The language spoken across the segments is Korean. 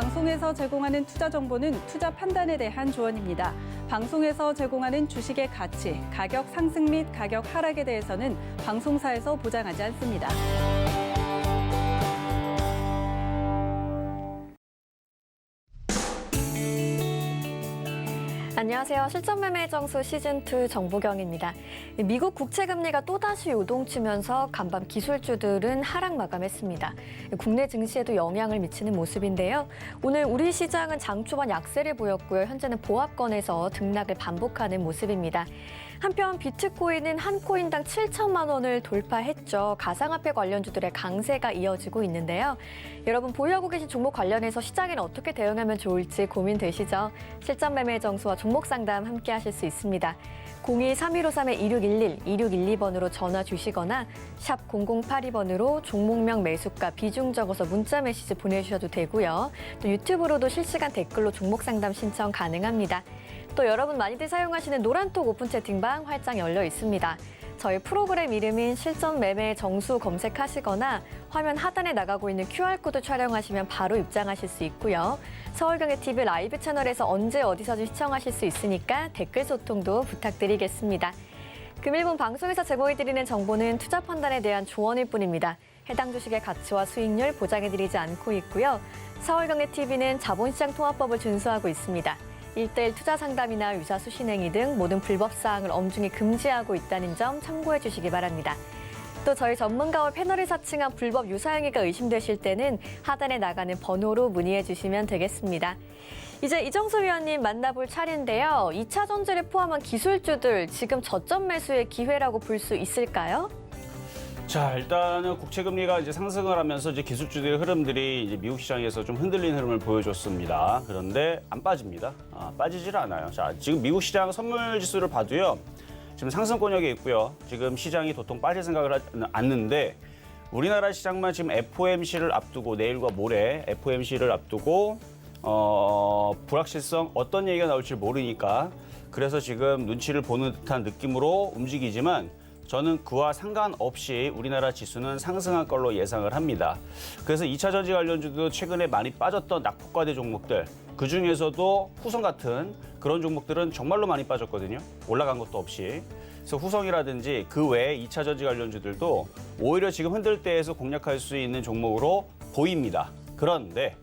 방송에서 제공하는 투자 정보는 투자 판단에 대한 조언입니다. 방송에서 제공하는 주식의 가치, 가격 상승 및 가격 하락에 대해서는 방송사에서 보장하지 않습니다. 안녕하세요. 실전매매 정수 시즌2 정보경입니다. 미국 국채금리가 또다시 요동치면서 간밤 기술주들은 하락 마감했습니다. 국내 증시에도 영향을 미치는 모습인데요. 오늘 우리 시장은 장 초반 약세를 보였고요. 현재는 보합권에서 등락을 반복하는 모습입니다. 한편 비트코인은 한 코인당 7천만 원을 돌파했죠. 가상화폐 관련주들의 강세가 이어지고 있는데요. 여러분 보유하고 계신 종목 관련해서 시장에는 어떻게 대응하면 좋을지 고민되시죠? 실전매매 정수와 종목 상담 함께 하실 수 있습니다. 02-3153-2611, 2612번으로 전화 주시거나 샵 0082번으로 종목명 매수가 비중 적어서 문자 메시지 보내주셔도 되고요. 또 유튜브로도 실시간 댓글로 종목 상담 신청 가능합니다. 또 여러분 많이들 사용하시는 노란톡 오픈 채팅방 활짝 열려 있습니다. 저희 프로그램 이름인 실전 매매 정수 검색하시거나 화면 하단에 나가고 있는 QR코드 촬영하시면 바로 입장하실 수 있고요. 서울경제TV 라이브 채널에서 언제 어디서든 시청하실 수 있으니까 댓글 소통도 부탁드리겠습니다. 금일본 방송에서 제공해드리는 정보는 투자 판단에 대한 조언일 뿐입니다. 해당 주식의 가치와 수익률 보장해드리지 않고 있고요. 서울경제TV는 자본시장 통합법을 준수하고 있습니다. 1:1 투자 상담이나 유사 수신행위 등 모든 불법 사항을 엄중히 금지하고 있다는 점 참고해 주시기 바랍니다. 또 저희 전문가와 패널이 사칭한 불법 유사행위가 의심되실 때는 하단에 나가는 번호로 문의해 주시면 되겠습니다. 이제 이정수 위원님 만나볼 차례인데요. 2차 전지를 포함한 기술주들 지금 저점 매수의 기회라고 볼 수 있을까요? 자, 일단은 국채금리가 이제 상승을 하면서 이제 기술주들의 흐름들이 이제 미국 시장에서 좀 흔들린 흐름을 보여줬습니다. 그런데 안 빠집니다. 빠지질 않아요. 자, 지금 미국 시장 선물 지수를 봐도요. 지금 상승권역에 있고요. 지금 시장이 도통 빠질 생각을 하지 않는데 우리나라 시장만 지금 FOMC를 앞두고 내일과 모레 FOMC를 앞두고 불확실성 어떤 얘기가 나올지 모르니까 그래서 지금 눈치를 보는 듯한 느낌으로 움직이지만 저는 그와 상관없이 우리나라 지수는 상승할 걸로 예상을 합니다. 그래서 2차 전지 관련주도 최근에 많이 빠졌던 낙폭과대 종목들, 그중에서도 후성 같은 그런 종목들은 정말로 많이 빠졌거든요. 올라간 것도 없이. 그래서 후성이라든지 그 외에 2차 전지 관련주들도 오히려 지금 흔들 때에서 공략할 수 있는 종목으로 보입니다. 그런데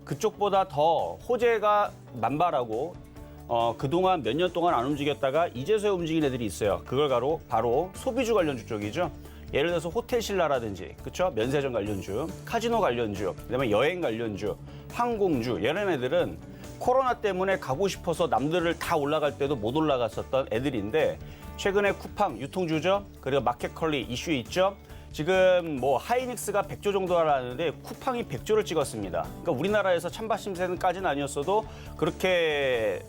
그쪽보다 더 호재가 만발하고 그동안 몇 년 동안 안 움직였다가 이제서야 움직인 애들이 있어요. 그걸 바로 소비주 관련주 쪽이죠. 예를 들어서 호텔신라라든지, 그렇죠? 면세점 관련주, 카지노 관련주, 그다음에 여행 관련주, 항공주 이런 애들은 코로나 때문에 가고 싶어서 남들을 다 올라갈 때도 못 올라갔었던 애들인데 최근에 쿠팡 유통주죠. 그리고 마켓컬리 이슈 있죠. 지금 뭐 하이닉스가 100조 정도 하라는데 쿠팡이 100조를 찍었습니다. 그러니까 우리나라에서 찬바심세는까지는 아니었어도 그렇게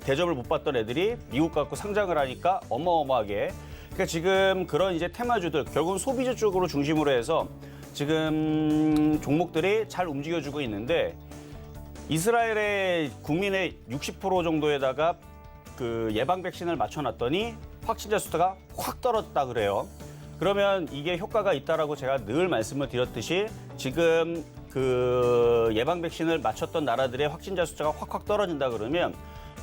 대접을 못 받던 애들이 미국 갖고 상장을 하니까 어마어마하게. 그러니까 지금 그런 이제 테마주들 결국은 소비주 쪽으로 중심으로 해서 지금 종목들이 잘 움직여주고 있는데 이스라엘의 국민의 60% 정도에다가 그 예방 백신을 맞춰놨더니 확진자 수가 확 떨어졌다 그래요. 그러면 이게 효과가 있다라고 제가 늘 말씀을 드렸듯이 지금 그 예방 백신을 맞췄던 나라들의 확진자 숫자가 확 떨어진다 그러면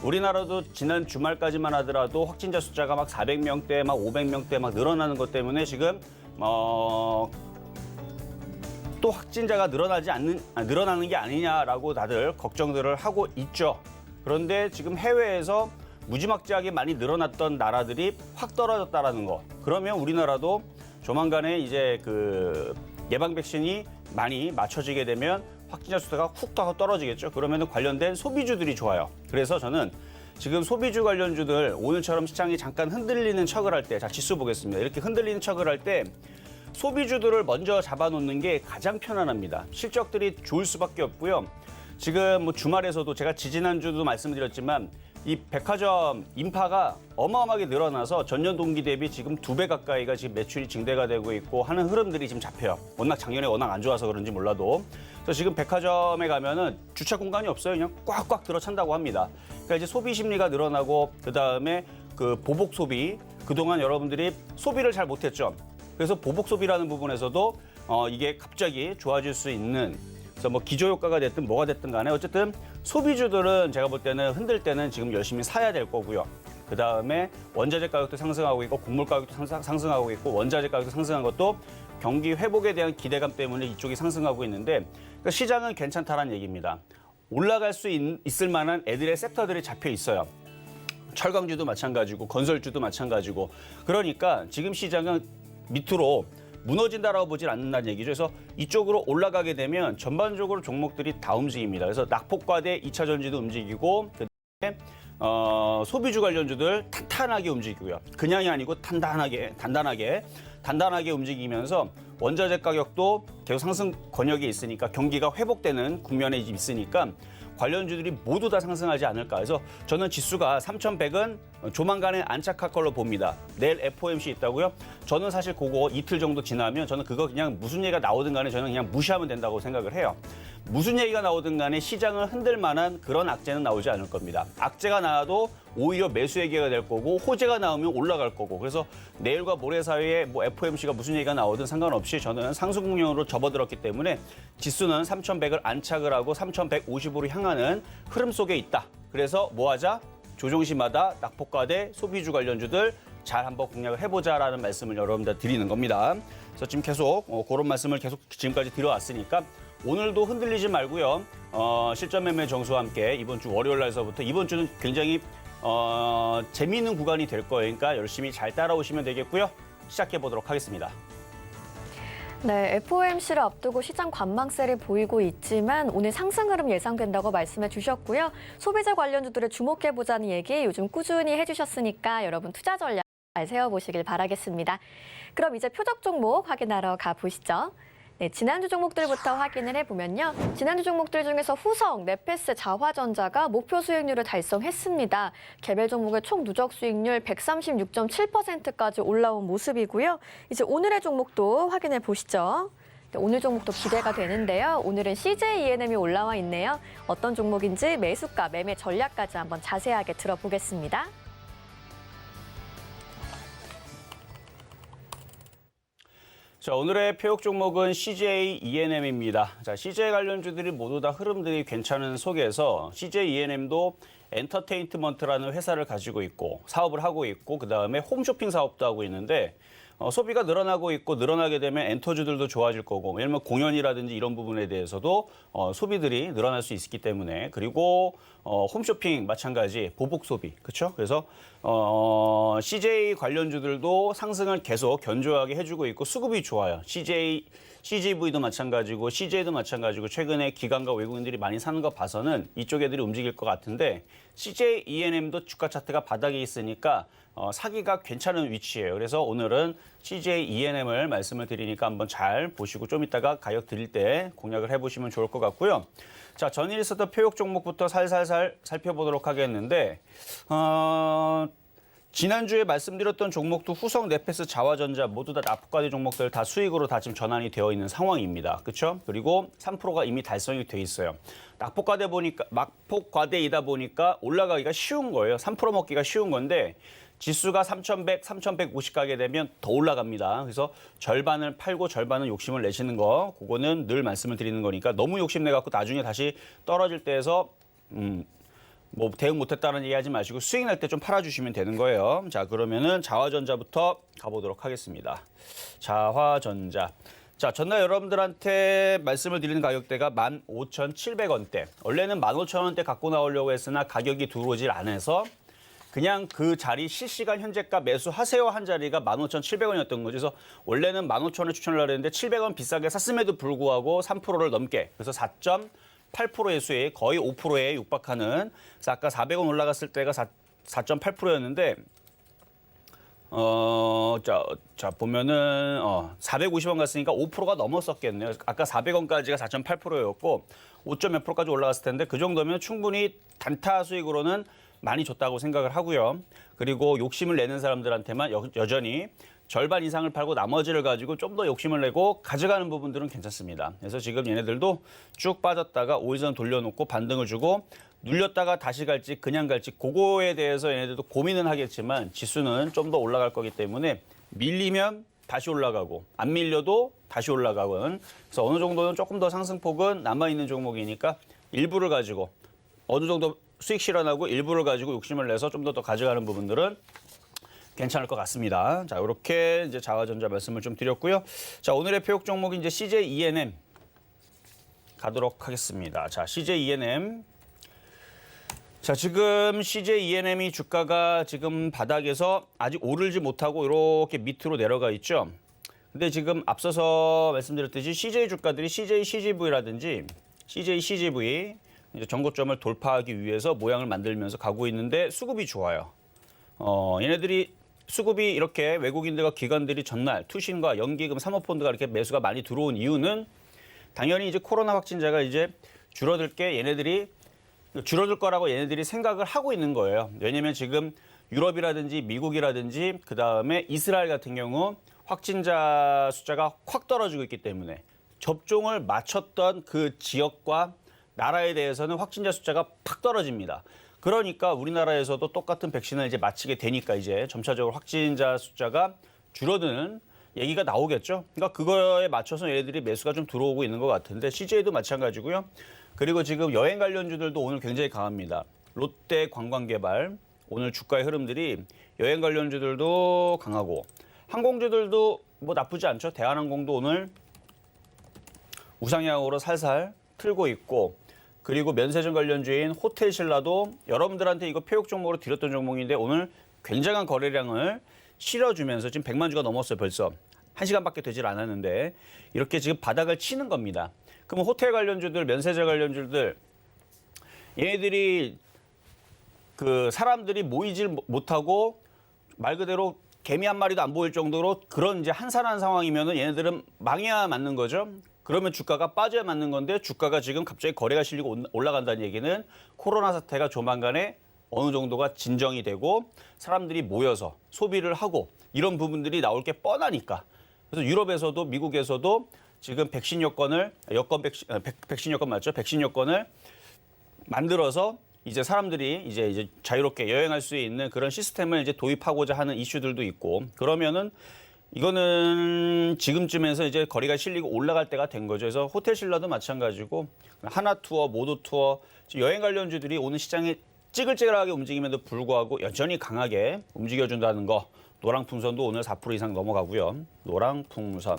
우리나라도 지난 주말까지만 하더라도 확진자 숫자가 막 400명대, 막 500명대 막 늘어나는 것 때문에 지금 또 확진자가 늘어나는 게 아니냐라고 다들 걱정들을 하고 있죠. 그런데 지금 해외에서 무지막지하게 많이 늘어났던 나라들이 확 떨어졌다라는 거. 그러면 우리나라도 조만간에 이제 그 예방 백신이 많이 맞춰지게 되면 확진자 수가 훅 떨어지겠죠. 그러면 관련된 소비주들이 좋아요. 그래서 저는 지금 소비주 관련주들 오늘처럼 시장이 잠깐 흔들리는 척을 할 때, 자 지수 보겠습니다. 이렇게 흔들리는 척을 할 때 소비주들을 먼저 잡아놓는 게 가장 편안합니다. 실적들이 좋을 수밖에 없고요. 지금 뭐 주말에서도 제가 지지난주도 말씀드렸지만 이 백화점 인파가 어마어마하게 늘어나서 전년 동기 대비 지금 2배 가까이가 지금 매출이 증대가 되고 있고 하는 흐름들이 지금 잡혀요. 작년에 워낙 안 좋아서 그런지 몰라도. 그래서 지금 백화점에 가면은 주차 공간이 없어요. 그냥 꽉꽉 들어찬다고 합니다. 그러니까 이제 소비 심리가 늘어나고 그다음에 그 보복 소비. 그동안 여러분들이 소비를 잘 못했죠. 그래서 보복 소비라는 부분에서도 이게 갑자기 좋아질 수 있는 그래서 뭐 기조 효과가 됐든 뭐가 됐든 간에 어쨌든 소비주들은 제가 볼 때는 흔들 때는 지금 열심히 사야 될 거고요. 그다음에 원자재 가격도 상승하고 있고 곡물 가격도 상승하고 있고 원자재 가격도 상승한 것도 경기 회복에 대한 기대감 때문에 이쪽이 상승하고 있는데 그러니까 시장은 괜찮다라는 얘기입니다. 올라갈 수 있을 만한 애들의 섹터들이 잡혀 있어요. 철강주도 마찬가지고 건설주도 마찬가지고 그러니까 지금 시장은 밑으로 무너진다라고 보질 않는다는 얘기죠. 그래서 이쪽으로 올라가게 되면 전반적으로 종목들이 다 움직입니다. 그래서 낙폭과대 2차 전지도 움직이고 그다음에 소비주 관련주들 탄탄하게 움직이고요. 그냥이 아니고 단단하게 움직이면서 원자재 가격도 계속 상승 권역에 있으니까 경기가 회복되는 국면에 있으니까 관련주들이 모두 다 상승하지 않을까 해서 저는 지수가 3,100은 조만간에 안착할 걸로 봅니다. 내일 FOMC 있다고요? 저는 사실 그거 이틀 정도 지나면 저는 그거 그냥 무슨 얘기가 나오든 간에 저는 그냥 무시하면 된다고 생각을 해요. 무슨 얘기가 나오든 간에 시장을 흔들 만한 그런 악재는 나오지 않을 겁니다. 악재가 나와도 오히려 매수 얘기가 될 거고 호재가 나오면 올라갈 거고 그래서 내일과 모레 사이에 뭐 FOMC가 무슨 얘기가 나오든 상관없이 저는 상승 국면으로 접어들었기 때문에 지수는 3,100을 안착을 하고 3,150으로 향하는 흐름 속에 있다. 그래서 뭐 하자? 조정시마다 낙폭과대 소비주 관련주들 잘 한번 공략을 해보자라는 말씀을 여러분들 드리는 겁니다. 그래서 지금 계속 그런 말씀을 계속 지금까지 드려왔으니까 오늘도 흔들리지 말고요. 실전 매매 정수와 함께 이번 주 월요일 날서부터 이번 주는 굉장히 재미있는 구간이 될 거니까 열심히 잘 따라오시면 되겠고요. 시작해 보도록 하겠습니다. 네, FOMC를 앞두고 시장 관망세를 보이고 있지만 오늘 상승 흐름 예상된다고 말씀해 주셨고요. 소비자 관련주들을 주목해보자는 얘기 요즘 꾸준히 해주셨으니까 여러분 투자 전략 잘 세워보시길 바라겠습니다. 그럼 이제 표적 종목 확인하러 가보시죠. 네, 지난주 종목들부터 확인을 해보면요. 지난주 종목들 중에서 후성, 네페스, 자화전자가 목표 수익률을 달성했습니다. 개별 종목의 총 누적 수익률 136.7%까지 올라온 모습이고요. 이제 오늘의 종목도 확인해 보시죠. 네, 오늘 종목도 기대가 되는데요. 오늘은 CJ ENM이 올라와 있네요. 어떤 종목인지 매수가, 매매 전략까지 한번 자세하게 들어보겠습니다. 자, 오늘의 표역 종목은 CJ ENM입니다. 자, CJ 관련주들이 모두 다 흐름들이 괜찮은 속에서 CJ ENM도 엔터테인먼트라는 회사를 가지고 있고 사업을 하고 있고 그다음에 홈쇼핑 사업도 하고 있는데 소비가 늘어나고 있고 늘어나게 되면 엔터주들도 좋아질 거고 왜냐면 공연이라든지 이런 부분에 대해서도 소비들이 늘어날 수 있기 때문에 그리고 홈쇼핑 마찬가지 보복 소비 그렇죠? 그래서 CJ 관련주들도 상승을 계속 견조하게 해주고 있고 수급이 좋아요. CGV도 마찬가지고 CJ도 마찬가지고 최근에 기관과 외국인들이 많이 사는 거 봐서는 이쪽 애들이 움직일 것 같은데 CJ ENM도 주가 차트가 바닥에 있으니까 사기가 괜찮은 위치예요. 그래서 오늘은 CJ ENM을 말씀을 드리니까 한번 잘 보시고 좀 이따가 가격 드릴 때 공략을 해보시면 좋을 것 같고요. 자, 전일 있었던 표역 종목부터 살살살 살펴보도록 하겠는데 지난주에 말씀드렸던 종목도 후성, 네페스, 자화전자 모두 다 낙폭과대 종목들 다 수익으로 다 지금 전환이 되어 있는 상황입니다. 그렇죠? 그리고 3%가 이미 달성이 돼 있어요. 낙폭과대이다 보니까 올라가기가 쉬운 거예요. 3% 먹기가 쉬운 건데 지수가 3,100, 3,150 가게 되면 더 올라갑니다. 그래서 절반을 팔고 절반은 욕심을 내시는 거 그거는 늘 말씀을 드리는 거니까 너무 욕심내갖고 나중에 다시 떨어질 때에서 뭐 대응 못했다는 얘기 하지 마시고 수익 날 때 좀 팔아주시면 되는 거예요. 자, 그러면은 자화전자부터 가보도록 하겠습니다. 자화전자. 자, 전날 여러분들한테 말씀을 드리는 가격대가 15,700원대. 원래는 15,000원대 갖고 나오려고 했으나 가격이 들어오질 않아서 그냥 그 자리 실시간 현재가 매수하세요 한 자리가 15,700원이었던 거죠. 그래서 원래는 15,000원에 추천을 하려는데 700원 비싸게 샀음에도 불구하고 3%를 넘게 그래서 4.8%의 수익 거의 5%에 육박하는 그래서 아까 400원 올라갔을 때가 4.8%였는데 자 보면은 450원 갔으니까 5%가 넘었었겠네요. 아까 400원까지가 4.8%였고 5.몇 %까지 올라갔을 텐데 그 정도면 충분히 단타 수익으로는 많이 줬다고 생각을 하고요. 그리고 욕심을 내는 사람들한테만 여전히 절반 이상을 팔고 나머지를 가지고 좀 더 욕심을 내고 가져가는 부분들은 괜찮습니다. 그래서 지금 얘네들도 쭉 빠졌다가 5일선 돌려놓고 반등을 주고 눌렸다가 다시 갈지 그냥 갈지 그거에 대해서 얘네들도 고민은 하겠지만 지수는 좀 더 올라갈 거기 때문에 밀리면 다시 올라가고 안 밀려도 다시 올라가고는 그래서 어느 정도는 조금 더 상승폭은 남아있는 종목이니까 일부를 가지고 어느 정도 수익 실현하고 일부를 가지고 욕심을 내서 좀 더 가져가는 부분들은 괜찮을 것 같습니다. 자, 이렇게 이제 자화전자 말씀을 좀 드렸고요. 자, 오늘의 표역 종목이 이제 CJ ENM 가도록 하겠습니다. 자, CJ ENM. 자, 지금 CJ ENM이 주가가 지금 바닥에서 아직 오르지 못하고 이렇게 밑으로 내려가 있죠. 근데 지금 앞서서 말씀드렸듯이 CJ 주가들이 CJ CGV라든지 CJ CGV 이제 전고점을 돌파하기 위해서 모양을 만들면서 가고 있는데 수급이 좋아요. 얘네들이 수급이 이렇게 외국인들과 기관들이 전날 투신과 연기금, 사모펀드가 이렇게 매수가 많이 들어온 이유는 당연히 이제 코로나 확진자가 이제 줄어들 거라고 얘네들이 생각을 하고 있는 거예요. 왜냐면 지금 유럽이라든지 미국이라든지 그다음에 이스라엘 같은 경우 확진자 숫자가 확 떨어지고 있기 때문에 접종을 마쳤던 그 지역과 나라에 대해서는 확진자 숫자가 팍 떨어집니다. 그러니까 우리나라에서도 똑같은 백신을 이제 맞히게 되니까 이제 점차적으로 확진자 숫자가 줄어드는 얘기가 나오겠죠. 그러니까 그거에 맞춰서 얘네들이 매수가 좀 들어오고 있는 것 같은데 CJ도 마찬가지고요. 그리고 지금 여행 관련주들도 오늘 굉장히 강합니다. 롯데 관광개발 오늘 주가의 흐름들이 여행 관련주들도 강하고 항공주들도 뭐 나쁘지 않죠. 대한항공도 오늘 우상향으로 살살 틀고 있고 그리고 면세점 관련주인 호텔신라도 여러분들한테 이거 표역 종목으로 드렸던 종목인데 오늘 굉장한 거래량을 실어주면서 지금 100만 주가 넘었어요. 벌써 1시간밖에 되질 않았는데 이렇게 지금 바닥을 치는 겁니다. 그러면 호텔 관련주들, 면세점 관련주들 얘네들이 그 사람들이 모이질 못하고 말 그대로 개미 한 마리도 안 보일 정도로 그런 이제 한산한 상황이면은 얘네들은 망해야 맞는 거죠. 그러면 주가가 빠져야 맞는 건데 주가가 지금 갑자기 거래가 실리고 올라간다는 얘기는 코로나 사태가 조만간에 어느 정도가 진정이 되고 사람들이 모여서 소비를 하고 이런 부분들이 나올 게 뻔하니까. 그래서 유럽에서도 미국에서도 지금 백신 여건을 백신 여건 맞죠? 백신 여건을 만들어서 이제 사람들이 이제 자유롭게 여행할 수 있는 그런 시스템을 이제 도입하고자 하는 이슈들도 있고 그러면은 이거는 지금쯤에서 이제 거리가 실리고 올라갈 때가 된 거죠. 그래서 호텔신라도 마찬가지고 하나투어, 모도투어 여행 관련주들이 오늘 시장에 찌글찌글하게 움직임에도 불구하고 여전히 강하게 움직여준다는 거. 노랑풍선도 오늘 4% 이상 넘어가고요. 노랑풍선.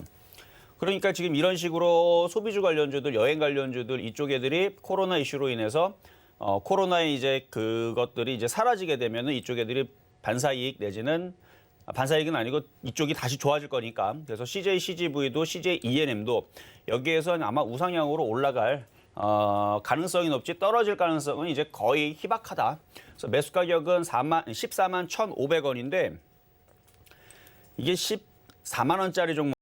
그러니까 지금 이런 식으로 소비주 관련주들, 여행 관련주들 이쪽 애들이 코로나 이슈로 인해서 코로나의 이제 그것들이 이제 사라지게 되면은 이쪽 애들이 반사이익 내지는 반사이익은 아니고 이쪽이 다시 좋아질 거니까. 그래서 CJ CGV도 CJ ENM도 여기에서는 아마 우상향으로 올라갈 가능성이 높지 떨어질 가능성은 이제 거의 희박하다. 그래서 매수 가격은 14만 1,500원인데 이게 14만 원짜리 종목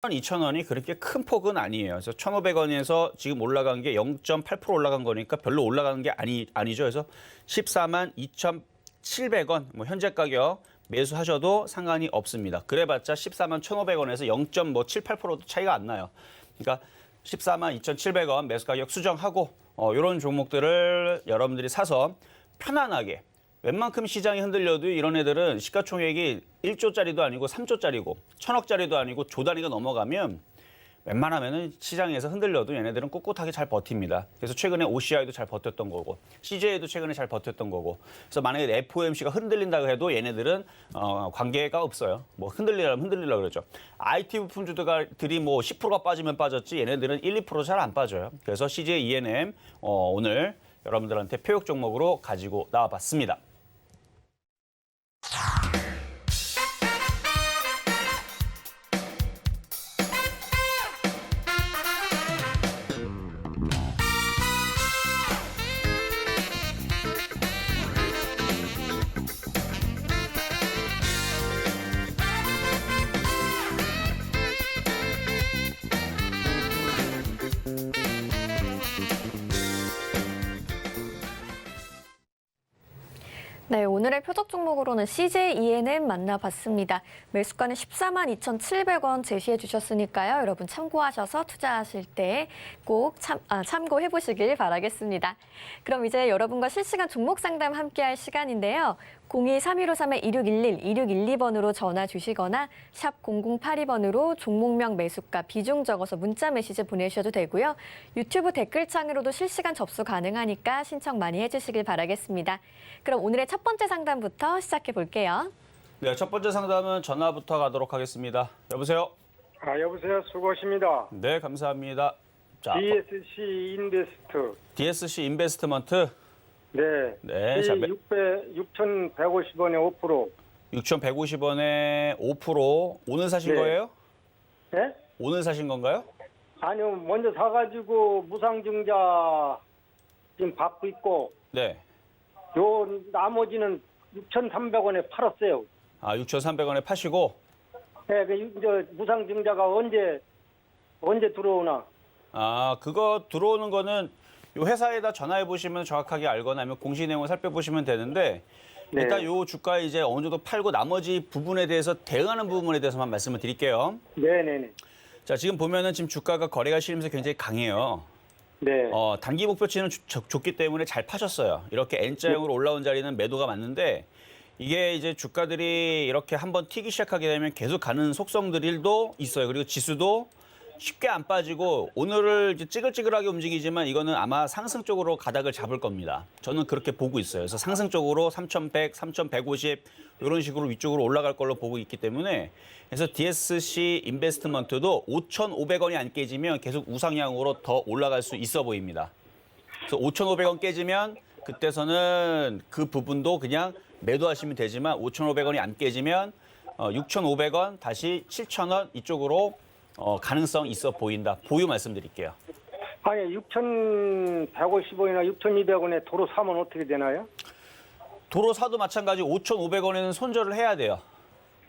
2,000원이 그렇게 큰 폭은 아니에요. 그래서 1,500원에서 지금 올라간 게 0.8% 올라간 거니까 별로 올라가는 게 아니죠. 그래서 14만 2,700원 뭐 현재 가격 매수하셔도 상관이 없습니다. 그래봤자 14만 1,500원에서 0.78%도 차이가 안 나요. 그러니까 14만 2,700원 매수 가격 수정하고 이런 종목들을 여러분들이 사서 편안하게 웬만큼 시장이 흔들려도 이런 애들은 시가총액이 1조짜리도 아니고 3조짜리고 1,000억짜리도 아니고 조 단위가 넘어가면 웬만하면은 시장에서 흔들려도 얘네들은 꿋꿋하게 잘 버팁니다. 그래서 최근에 OCI도 잘 버텼던 거고 CJ도 최근에 잘 버텼던 거고 그래서 만약에 FOMC가 흔들린다고 해도 얘네들은 관계가 없어요. 뭐 흔들리려면 흔들리려고 그러죠. IT 부품주들이 뭐 10%가 빠지면 빠졌지 얘네들은 1, 2% 잘 안 빠져요. 그래서 CJ ENM 오늘 여러분들한테 표역 종목으로 가지고 나와봤습니다. 네, 오늘의 표적 종목으로는 CJ ENM 만나봤습니다. 매수가는 14만 2,700원 제시해 주셨으니까요. 여러분 참고하셔서 투자하실 때 꼭 참고해 보시길 바라겠습니다. 그럼 이제 여러분과 실시간 종목 상담 함께할 시간인데요. 02-3153-2611, 2612번으로 전화 주시거나 샵 0082번으로 종목명 매수가 비중 적어서 문자 메시지 보내주셔도 되고요. 유튜브 댓글창으로도 실시간 접수 가능하니까 신청 많이 해주시길 바라겠습니다. 그럼 오늘의 첫 번째 상담부터 시작해 볼게요. 네, 첫 번째 상담은 전화부터 가도록 하겠습니다. 여보세요? 여보세요. 수고하십니다. 네, 감사합니다. 자, DSC 인베스트. DSC 인베스트먼트. 네. 네, 자, 6,150원에 5%. 6,150원에 5% 오늘 사신 네. 거예요? 네? 오늘 사신 건가요? 아니요. 먼저 사가지고 무상증자 지금 받고 있고, 네. 요 나머지는 6,300원에 팔았어요. 6,300원에 파시고. 네, 이제 무상증자가 언제 들어오나? 그거 들어오는 거는 요 회사에다 전화해 보시면 정확하게 알거나 아니면 공시 내용을 살펴보시면 되는데 네. 일단 요 주가 이제 어느 정도 팔고 나머지 부분에 대해서 대응하는 부분에 대해서만 말씀을 드릴게요. 네네네. 자, 지금 보면은 지금 주가가 거래가 실리면서 굉장히 강해요. 네. 단기 목표치는 좋기 때문에 잘 파셨어요. 이렇게 N자형으로 올라온 자리는 매도가 맞는데 이게 이제 주가들이 이렇게 한번 튀기 시작하게 되면 계속 가는 속성들도 있어요. 그리고 지수도 쉽게 안 빠지고 오늘을 이제 찌글찌글하게 움직이지만 이거는 아마 상승 쪽으로 가닥을 잡을 겁니다. 저는 그렇게 보고 있어요. 그래서 상승 쪽으로 3,100, 3,150 이런 식으로 위쪽으로 올라갈 걸로 보고 있기 때문에 그래서 DSC 인베스트먼트도 5,500원이 안 깨지면 계속 우상향으로 더 올라갈 수 있어 보입니다. 그래서 5,500원 깨지면 그때서는 그 부분도 그냥 매도하시면 되지만 5,500원이 안 깨지면 6,500원 다시 7,000원 이쪽으로 가능성 있어 보인다. 보유 말씀드릴게요. 아니, 6,150원이나 6,200원에 도로 사면 어떻게 되나요? 도로 사도 마찬가지 5,500원에는 손절을 해야 돼요.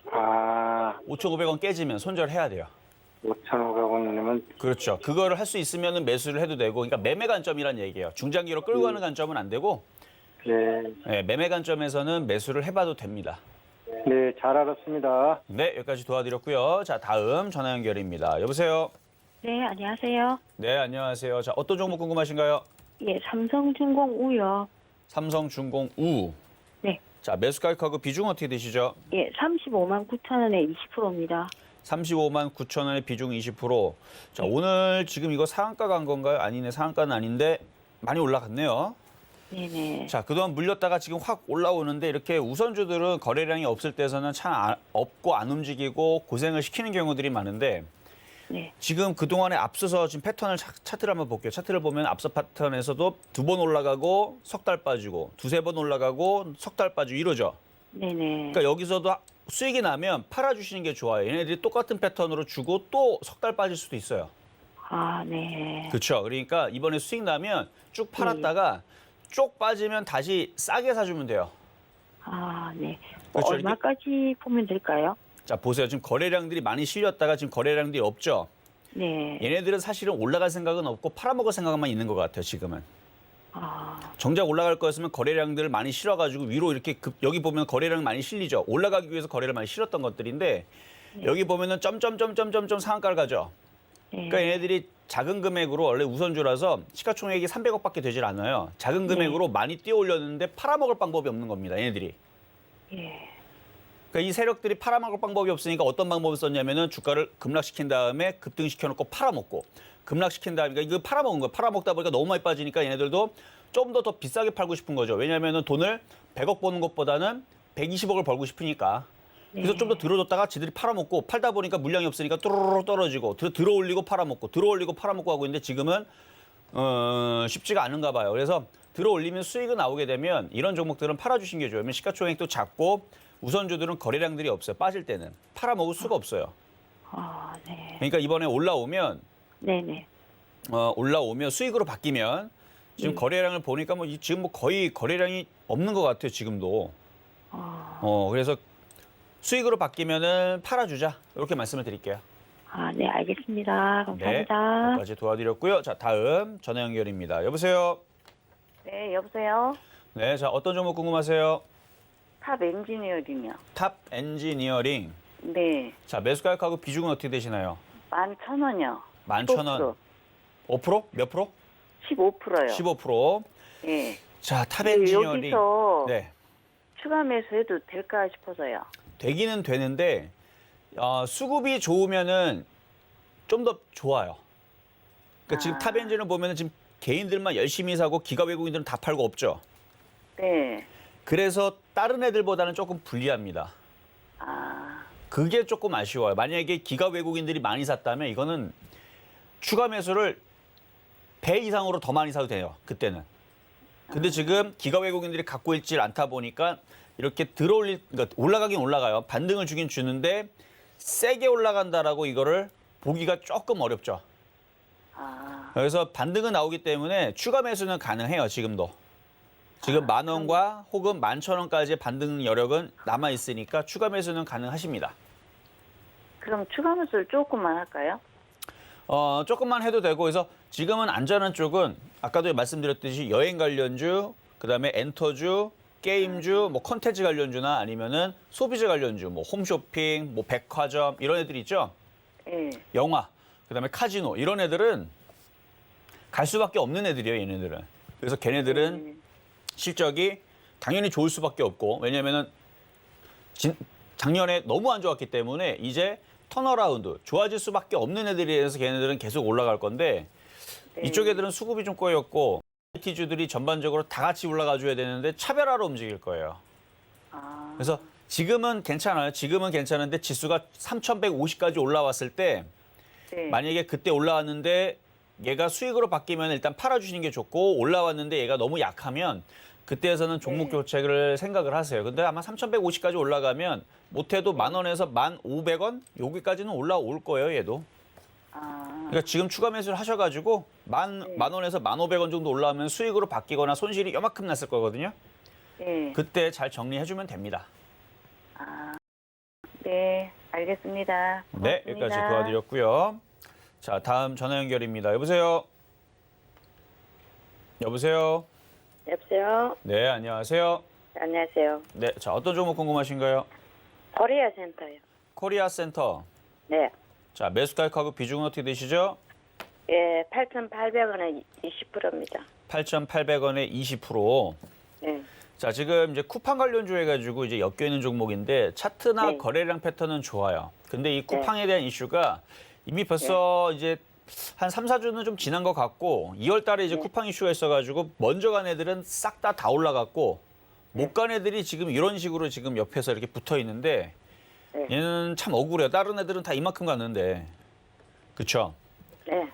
5,500원 깨지면 손절해야 돼요. 5,500원이면 그렇죠. 그거를 할 수 있으면 매수를 해도 되고 그러니까 매매 관점이란 얘기예요. 중장기로 끌고 가는 관점은 안 되고 네, 매매 관점에서는 매수를 해봐도 됩니다. 네, 잘 알았습니다. 네, 여기까지 도와드렸고요. 자, 다음 전화 연결입니다. 여보세요? 네, 안녕하세요. 네, 안녕하세요. 자, 어떤 종목 궁금하신가요? 예, 삼성중공 우요. 삼성중공 우. 네. 자, 매수 가격하고 비중 어떻게 되시죠? 예, 35만 9천 원에 20%입니다. 35만 9천 원의 비중 20%. 자, 오늘 지금 이거 상한가 간 건가요? 아니네, 상한가는 아닌데 많이 올라갔네요. 네네. 자, 그동안 물렸다가 지금 확 올라오는데 이렇게 우선주들은 거래량이 없을 때서는 참 없고 안 움직이고 고생을 시키는 경우들이 많은데 네. 지금 그동안에 앞서서 지금 패턴을 차트를 한번 볼게요. 차트를 보면 앞서 패턴에서도 2번 올라가고 석 달 빠지고 2-3번 올라가고 석 달 빠지고 이러죠. 네네. 그러니까 여기서도 수익이 나면 팔아주시는 게 좋아요. 얘네들이 똑같은 패턴으로 주고 또 석 달 빠질 수도 있어요. 네. 그렇죠. 그러니까 이번에 수익 나면 쭉 팔았다가 쭉 빠지면 다시 싸게 사주면 돼요. 네. 그렇죠. 얼마까지 보면 될까요? 자, 보세요. 지금 거래량들이 많이 실렸다가 지금 거래량들이 없죠. 네. 얘네들은 사실은 올라갈 생각은 없고 팔아먹을 생각만 있는 것 같아요, 지금은. 아, 정작 올라갈 거였으면 거래량들을 많이 실어가지고 위로 이렇게 여기 보면 거래량 많이 실리죠. 올라가기 위해서 거래를 많이 실었던 것들인데 여기 보면은 점점점점점점 상한가를 가죠. 네. 그러니까 얘네들이 작은 금액으로 원래 우선주라서 시가총액이 300억밖에 되질 않아요. 작은 금액으로 많이 뛰어 올렸는데 팔아먹을 방법이 없는 겁니다. 얘네들이. 예. 그러니까 이 세력들이 팔아먹을 방법이 없으니까 어떤 방법을 썼냐면은 주가를 급락시킨 다음에 급등시켜놓고 팔아먹고 급락시킨 다음에 그러니까 이거 팔아먹은 거예요. 팔아먹다 보니까 너무 많이 빠지니까 얘네들도 좀 더 비싸게 팔고 싶은 거죠. 왜냐하면은 돈을 100억 버는 것보다는 120억을 벌고 싶으니까. 그래서 좀 더 들어줬다가 지들이 팔아먹고 팔다 보니까 물량이 없으니까 뚜루루루 떨어지고 들어올리고 팔아먹고 들어올리고 팔아먹고 하고 있는데 지금은 쉽지가 않은가 봐요. 그래서 들어올리면 수익이 나오게 되면 이런 종목들은 팔아주신 게 좋아요. 왜냐면 시가총액도 작고 우선주들은 거래량들이 없어요. 빠질 때는 팔아먹을 수가 없어요. 네. 그러니까 이번에 올라오면 네네. 올라오면 수익으로 바뀌면 지금 거래량을 보니까 지금 거의 거래량이 없는 것 같아요. 지금도. 그래서 수익으로 바뀌면은 팔아주자 이렇게 말씀을 드릴게요. 네, 알겠습니다. 네, 감사합니다. 여기까지 도와드렸고요. 자, 다음 전화 연결입니다. 여보세요. 네, 여보세요? 네, 자 어떤 종목 궁금하세요? 탑 엔지니어링이요. 탑 엔지니어링. 네, 자, 매수 가격하고 비중은 어떻게 되시나요? 11,000원이요. 11,000원. 5%? 몇 프로? 15%요. 15%. 예. 자, 탑 엔지니어링. 여기서 네. 추가 매수해도 될까 싶어서요. 되기는 되는데 수급이 좋으면은 좀 더 좋아요. 그러니까 지금 탑엔진을 보면은 지금 개인들만 열심히 사고 기가 외국인들은 다 팔고 없죠. 네. 그래서 다른 애들보다는 조금 불리합니다. 아, 그게 조금 아쉬워요. 만약에 기가 외국인들이 많이 샀다면 이거는 추가 매수를 배 이상으로 더 많이 사도 돼요. 그때는. 근데 지금 기가 외국인들이 갖고 있질 않다 보니까 이렇게 그러니까 올라가긴 올라가요. 반등을 주긴 주는데 세게 올라간다라고 이거를 보기가 조금 어렵죠. 아, 그래서 반등은 나오기 때문에 추가 매수는 가능해요. 지금도. 지금 10,000원과 혹은 11,000원까지의 반등 여력은 남아 있으니까 추가 매수는 가능하십니다. 그럼 추가 매수를 조금만 할까요? 조금만 해도 되고 그래서 지금은 안전한 쪽은 아까도 말씀드렸듯이 여행 관련주, 그다음에 엔터주, 게임주, 뭐 콘텐츠 관련주나 아니면은 소비재 관련주, 뭐 홈쇼핑, 뭐 백화점 이런 애들 있죠. 네. 영화, 그다음에 카지노 이런 애들은 갈 수밖에 없는 애들이에요, 얘네들은. 그래서 걔네들은 실적이 당연히 좋을 수밖에 없고 왜냐면은 작년에 너무 안 좋았기 때문에 이제 턴어라운드 좋아질 수밖에 없는 애들이라서 걔네들은 계속 올라갈 건데 이쪽 애들은 수급이 좀 꼬였고 IT주들이 전반적으로 다 같이 올라가 줘야 되는데 차별화로 움직일 거예요. 아, 그래서 지금은 괜찮아요. 지금은 괜찮은데 지수가 3,150까지 올라왔을 때 네. 만약에 그때 올라왔는데 얘가 수익으로 바뀌면 일단 팔아주시는 게 좋고 올라왔는데 얘가 너무 약하면 그때에서는 종목 교체를 생각을 하세요. 근데 아마 3,150까지 올라가면 못해도 10,000원에서 1,500원 여기까지는 올라올 거예요, 얘도. 아, 그러니까 지금 추가 매수를 하셔가지고 만 원에서 1,500원 정도 올라오면 수익으로 바뀌거나 손실이 요만큼 났을 거거든요. 네. 그때 잘 정리해주면 됩니다. 아, 네, 알겠습니다. 네, 고맙습니다. 여기까지 도와드렸고요. 자, 다음 전화 연결입니다. 여보세요? 여보세요? 여보세요? 네, 안녕하세요. 안녕하세요. 네, 자, 어떤 종목 궁금하신가요? 코리아 센터요. 코리아 센터. 네. 자, 매수 가격하고 비중은 어떻게 되시죠? 예, 8,800원에 20%입니다. 8,800원에 20%. 네. 자, 지금 이제 쿠팡 관련주 해가지고 이제 엮여 있는 종목인데 차트나 네. 거래량 패턴은 좋아요. 근데 이 쿠팡에 대한 이슈가 이미 벌써 이제 한 3, 4주는 좀 지난 것 같고 2월 달에 이제 쿠팡 이슈가 있어가지고 먼저 간 애들은 싹 다 올라갔고 못 간 애들이 지금 이런 식으로 지금 옆에서 이렇게 붙어 있는데 얘는 참 억울해요. 다른 애들은 다 이만큼 갔는데. 그쵸? 네.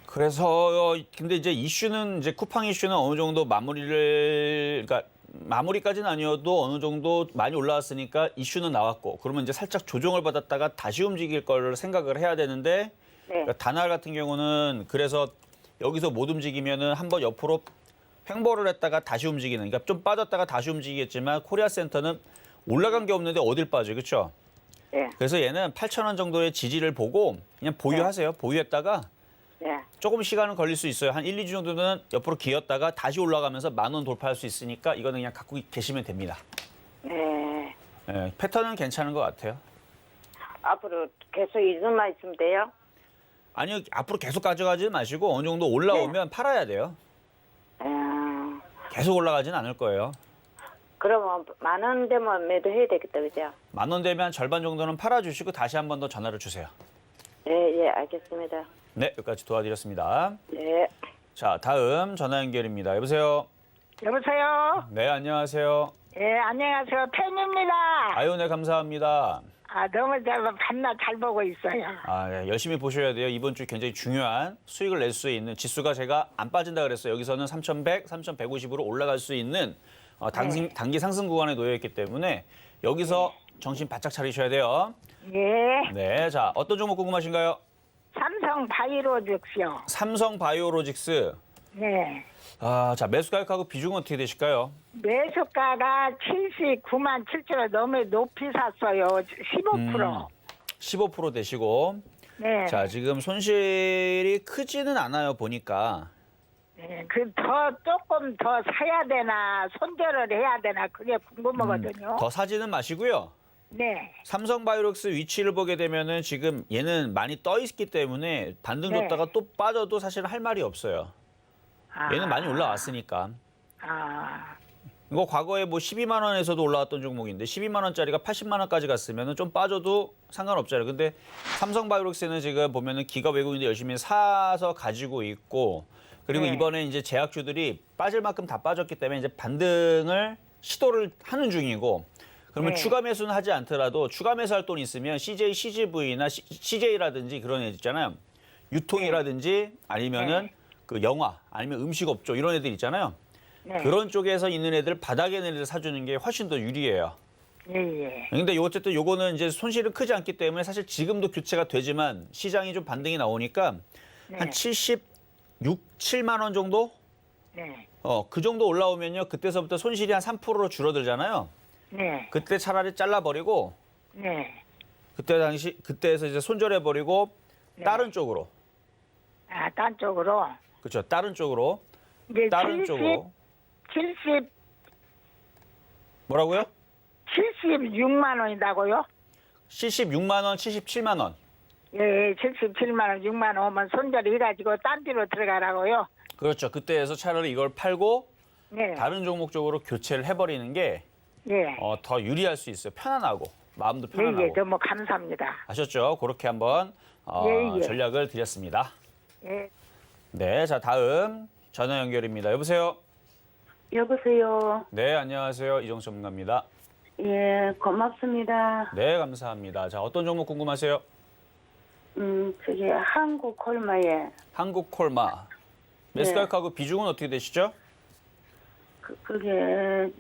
그래서 근데 이제 이슈는 이제 쿠팡 이슈는 어느 정도 그러니까 마무리까지는 아니어도 어느 정도 많이 올라왔으니까 이슈는 나왔고 그러면 이제 살짝 조정을 받았다가 다시 움직일 걸 생각을 해야 되는데 그러니까 다날 같은 경우는 그래서 여기서 못 움직이면은 한번 옆으로 횡보를 했다가 다시 움직이는 그러니까 좀 빠졌다가 다시 움직이겠지만 코리아 센터는 올라간 게 없는데 어딜 빠져요. 그렇죠? 네. 그래서 얘는 8,000원 정도의 지지를 보고 그냥 보유하세요. 보유했다가 네. 조금 시간은 걸릴 수 있어요. 한 1, 2주 정도는 옆으로 기었다가 다시 올라가면서 10,000원 돌파할 수 있으니까 이거는 그냥 갖고 계시면 됩니다. 네. 예, 패턴은 괜찮은 것 같아요. 앞으로 계속 이것만 있으면 돼요? 아니요, 앞으로 계속 가져가지 마시고 어느 정도 올라오면 팔아야 돼요. 계속 올라가지는 않을 거예요. 그러면 10,000원 되면 매도해야 되겠다, 그죠? 10,000원 되면 절반 정도는 팔아주시고 다시 한 번 더 전화를 주세요. 네, 예, 알겠습니다. 네, 여기까지 도와드렸습니다. 네. 자, 다음 전화 연결입니다. 여보세요? 여보세요? 네, 안녕하세요. 예, 안녕하세요. 팬입니다. 아유, 네, 감사합니다. 너무 밤낮 잘 보고 있어요. 네, 열심히 보셔야 돼요. 이번 주 굉장히 중요한 수익을 낼 수 있는 지수가 제가 안 빠진다 그랬어요. 여기서는 3,100, 3,150으로 올라갈 수 있는 단기 상승 구간에 놓여 있기 때문에 여기서 정신 바짝 차리셔야 돼요. 예. 네, 자, 어떤 종목 궁금하신가요? 삼성 바이오로직스요. 삼성 바이오로직스. 네. 자, 매수 가격하고 비중은 어떻게 되실까요? 매수가가 79만 7천원 너무 높이 샀어요. 15%. 15% 되시고. 네. 자, 지금 손실이 크지는 않아요, 보니까. 네. 조금 더 사야 되나, 손절을 해야 되나, 그게 궁금하거든요. 더 사지는 마시고요. 네. 삼성바이오로직스 위치를 보게 되면은 지금 얘는 많이 떠 있기 때문에 반등 네. 줬다가 또 빠져도 사실 할 말이 없어요. 얘는 많이 올라왔으니까. 이거 과거에 뭐 12만 원에서도 올라왔던 종목인데 12만 원짜리가 80만 원까지 갔으면 좀 빠져도 상관없잖아요. 근데 삼성바이오록스는 지금 보면은 기가 외국인들 열심히 사서 가지고 있고 그리고 네. 이번에 이제 제약주들이 빠질 만큼 다 빠졌기 때문에 이제 반등을 시도를 하는 중이고 그러면 네. 추가 매수는 하지 않더라도 추가 매수할 돈 있으면 CJ, CGV나 CJ라든지 그런 애 있잖아요. 유통이라든지 아니면은 그 영화 아니면 음식업종 이런 애들 있잖아요. 네. 그런 쪽에서 있는 애들 바닥에 있는 애들 사주는 게 훨씬 더 유리해요. 예. 근데 어쨌든 요거는 이제 손실은 크지 않기 때문에 사실 지금도 교체가 되지만 시장이 좀 반등이 나오니까 네. 한 76, 7만 원 정도? 네. 그 정도 올라오면요. 그때서부터 손실이 한 3%로 줄어들잖아요. 네. 그때 차라리 잘라버리고 네. 그때에서 이제 손절해버리고 다른 쪽으로. 아, 딴 쪽으로. 그렇죠. 다른 쪽으로. 이제 다른 쪽으로. 뭐라고요? 76만 원이다고요? 76만 원, 77만 원. 예, 77만 원, 6만 원 오면 손절이 해가지고 딴 데로 들어가라고요? 그렇죠. 그때에서 차라리 이걸 팔고 네. 다른 종목 쪽으로 교체를 해버리는 게 예. 더 유리할 수 있어요. 편안하고 마음도 예, 편안하고. 예, 너무 감사합니다. 아셨죠? 그렇게 한번 예, 예. 전략을 드렸습니다. 예. 네, 자 다음 전화 연결입니다. 여보세요. 여보세요. 네, 안녕하세요. 이정수 전문가입니다. 예, 고맙습니다. 네, 감사합니다. 자, 어떤 종목 궁금하세요? 저기 한국 콜마에 한국콜마. 매수가격하고 비중은 어떻게 되시죠? 그게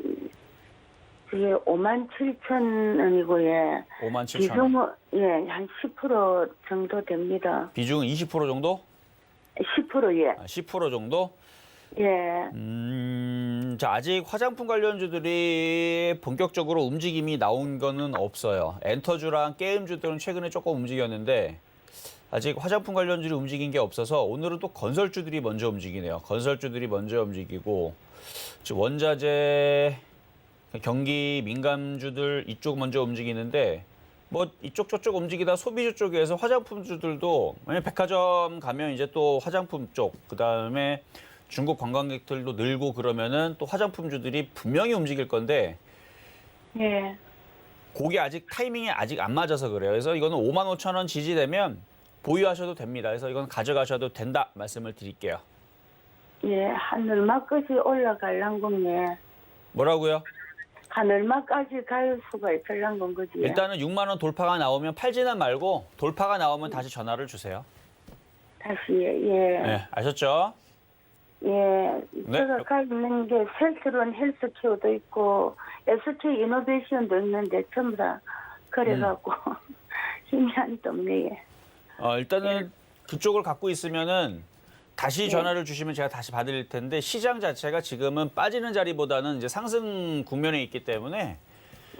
57,000원이고 예. 57,000원. 비중은 예, 한 10% 정도 됩니다. 비중은 20% 정도? 10% 예. 10% 정도? 예. 자, 아직 화장품 관련주들이 본격적으로 움직임이 나온 거는 없어요. 엔터주랑 게임주들은 최근에 조금 움직였는데 아직 화장품 관련주들이 움직인 게 없어서 오늘은 또 건설주들이 먼저 움직이네요. 건설주들이 먼저 움직이고 즉 원자재, 경기 민감주들 이쪽 먼저 움직이는데 뭐 이쪽 저쪽 움직이다 소비주 쪽에서 화장품주들도 왜냐면 백화점 가면 이제 또 화장품 쪽 그다음에 중국 관광객들도 늘고 그러면은 또 화장품주들이 분명히 움직일 건데 예. 그게 아직 타이밍이 아직 안 맞아서 그래요. 그래서 이거는 55,000원 지지되면 보유하셔도 됩니다. 그래서 이건 가져가셔도 된다 말씀을 드릴게요. 예, 한 얼마까지 올라갈란 건데 뭐라고요? 한 얼마까지 갈 수가 있을란 건 거지. 일단은 6만 원 돌파가 나오면 팔지는 말고 돌파가 나오면 다시 전화를 주세요. 다시 예. 네, 아셨죠? 예, 네. 제가 가지고 있는 게 셀트론 헬스케어도 있고 SK 이노베이션도 있는데 전부 다 그래갖고 힘이 안 dob네. 일단은 그쪽을 갖고 있으면은 다시 전화를 주시면 제가 다시 받을 텐데 시장 자체가 지금은 빠지는 자리보다는 이제 상승 국면에 있기 때문에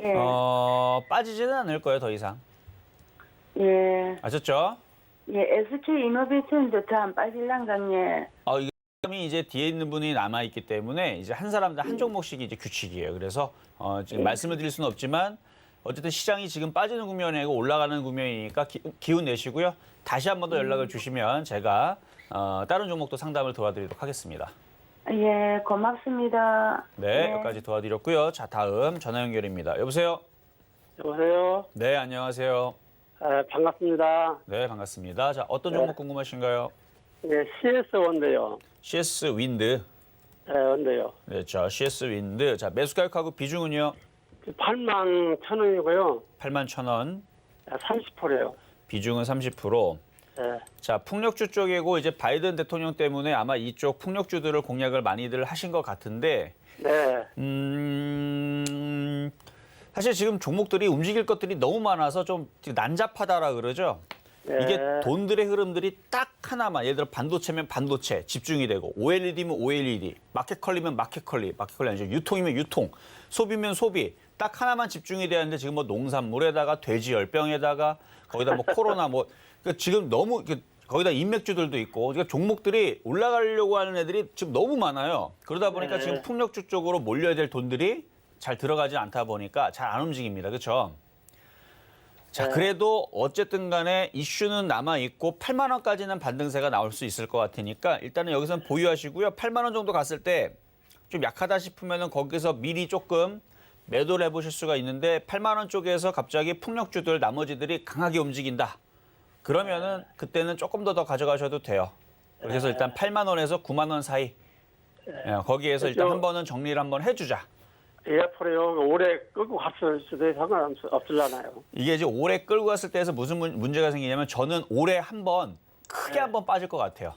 예, 빠지지는 않을 거예요, 더 이상. 예, 아셨죠? 예, SK 이노베이션도 더 안 빠질란 강예. 이 사람이 이제 뒤에 있는 분이 남아 있기 때문에 이제 한 사람당 한 종목씩이 이제 규칙이에요. 그래서 지금 말씀을 드릴 수는 없지만 어쨌든 시장이 지금 빠지는 국면이고 올라가는 국면이니까 기운 내시고요. 다시 한 번 더 연락을 주시면 제가 다른 종목도 상담을 도와드리도록 하겠습니다. 예, 고맙습니다. 네, 예. 여기까지 도와드렸고요. 자, 다음 전화 연결입니다. 여보세요? 여보세요. 네, 안녕하세요. 반갑습니다. 네, 반갑습니다. 자, 어떤 종목 궁금하신가요? 네, CS 원대요. CS 윈드. 네, 원대요. 네, 자, CS 윈드. 자, 매수 가격하고 비중은요? 81,000원이고요. 81,000원. 30%예요. 비중은 30%. 네. 자, 풍력주 쪽이고 이제 바이든 대통령 때문에 아마 이쪽 풍력주들을 공략을 많이들 하신 것 같은데 네. 사실 지금 종목들이 움직일 것들이 너무 많아서 좀 난잡하다라 그러죠. 네. 이게 돈들의 흐름들이 딱 하나만 예를 들어 반도체면 반도체 집중이 되고 OLED면 OLED, 마켓컬리면 마켓컬리 아니죠. 유통이면 유통, 소비면 소비 딱 하나만 집중이 돼야 하는데 지금 뭐 농산물에다가 돼지 열병에다가 거기다 뭐 코로나 뭐 그러니까 지금 너무 거기다 인맥주들도 있고 그러니까 종목들이 올라가려고 하는 애들이 지금 너무 많아요. 그러다 보니까 지금 풍력주 쪽으로 몰려야 될 돈들이 잘 들어가지 않다 보니까 잘 안 움직입니다. 그렇죠? 자, 그래도 어쨌든 간에 이슈는 남아있고 8만 원까지는 반등세가 나올 수 있을 것 같으니까 일단은 여기서는 보유하시고요. 8만 원 정도 갔을 때 좀 약하다 싶으면은 거기서 미리 조금 매도를 해보실 수가 있는데 8만 원 쪽에서 갑자기 풍력주들 나머지들이 강하게 움직인다. 그러면은 그때는 조금 더 가져가셔도 돼요. 그래서 일단 8만 원에서 9만 원 사이 거기에서 일단 한 번은 정리를 한번 해주자. 예, 앞으로요. 오래 끌고 갔을 수도 상관없을라나요? 이게 이제 오래 끌고 갔을 때에서 무슨 문제가 생기냐면 저는 올해 한번 크게 한번 빠질 것 같아요.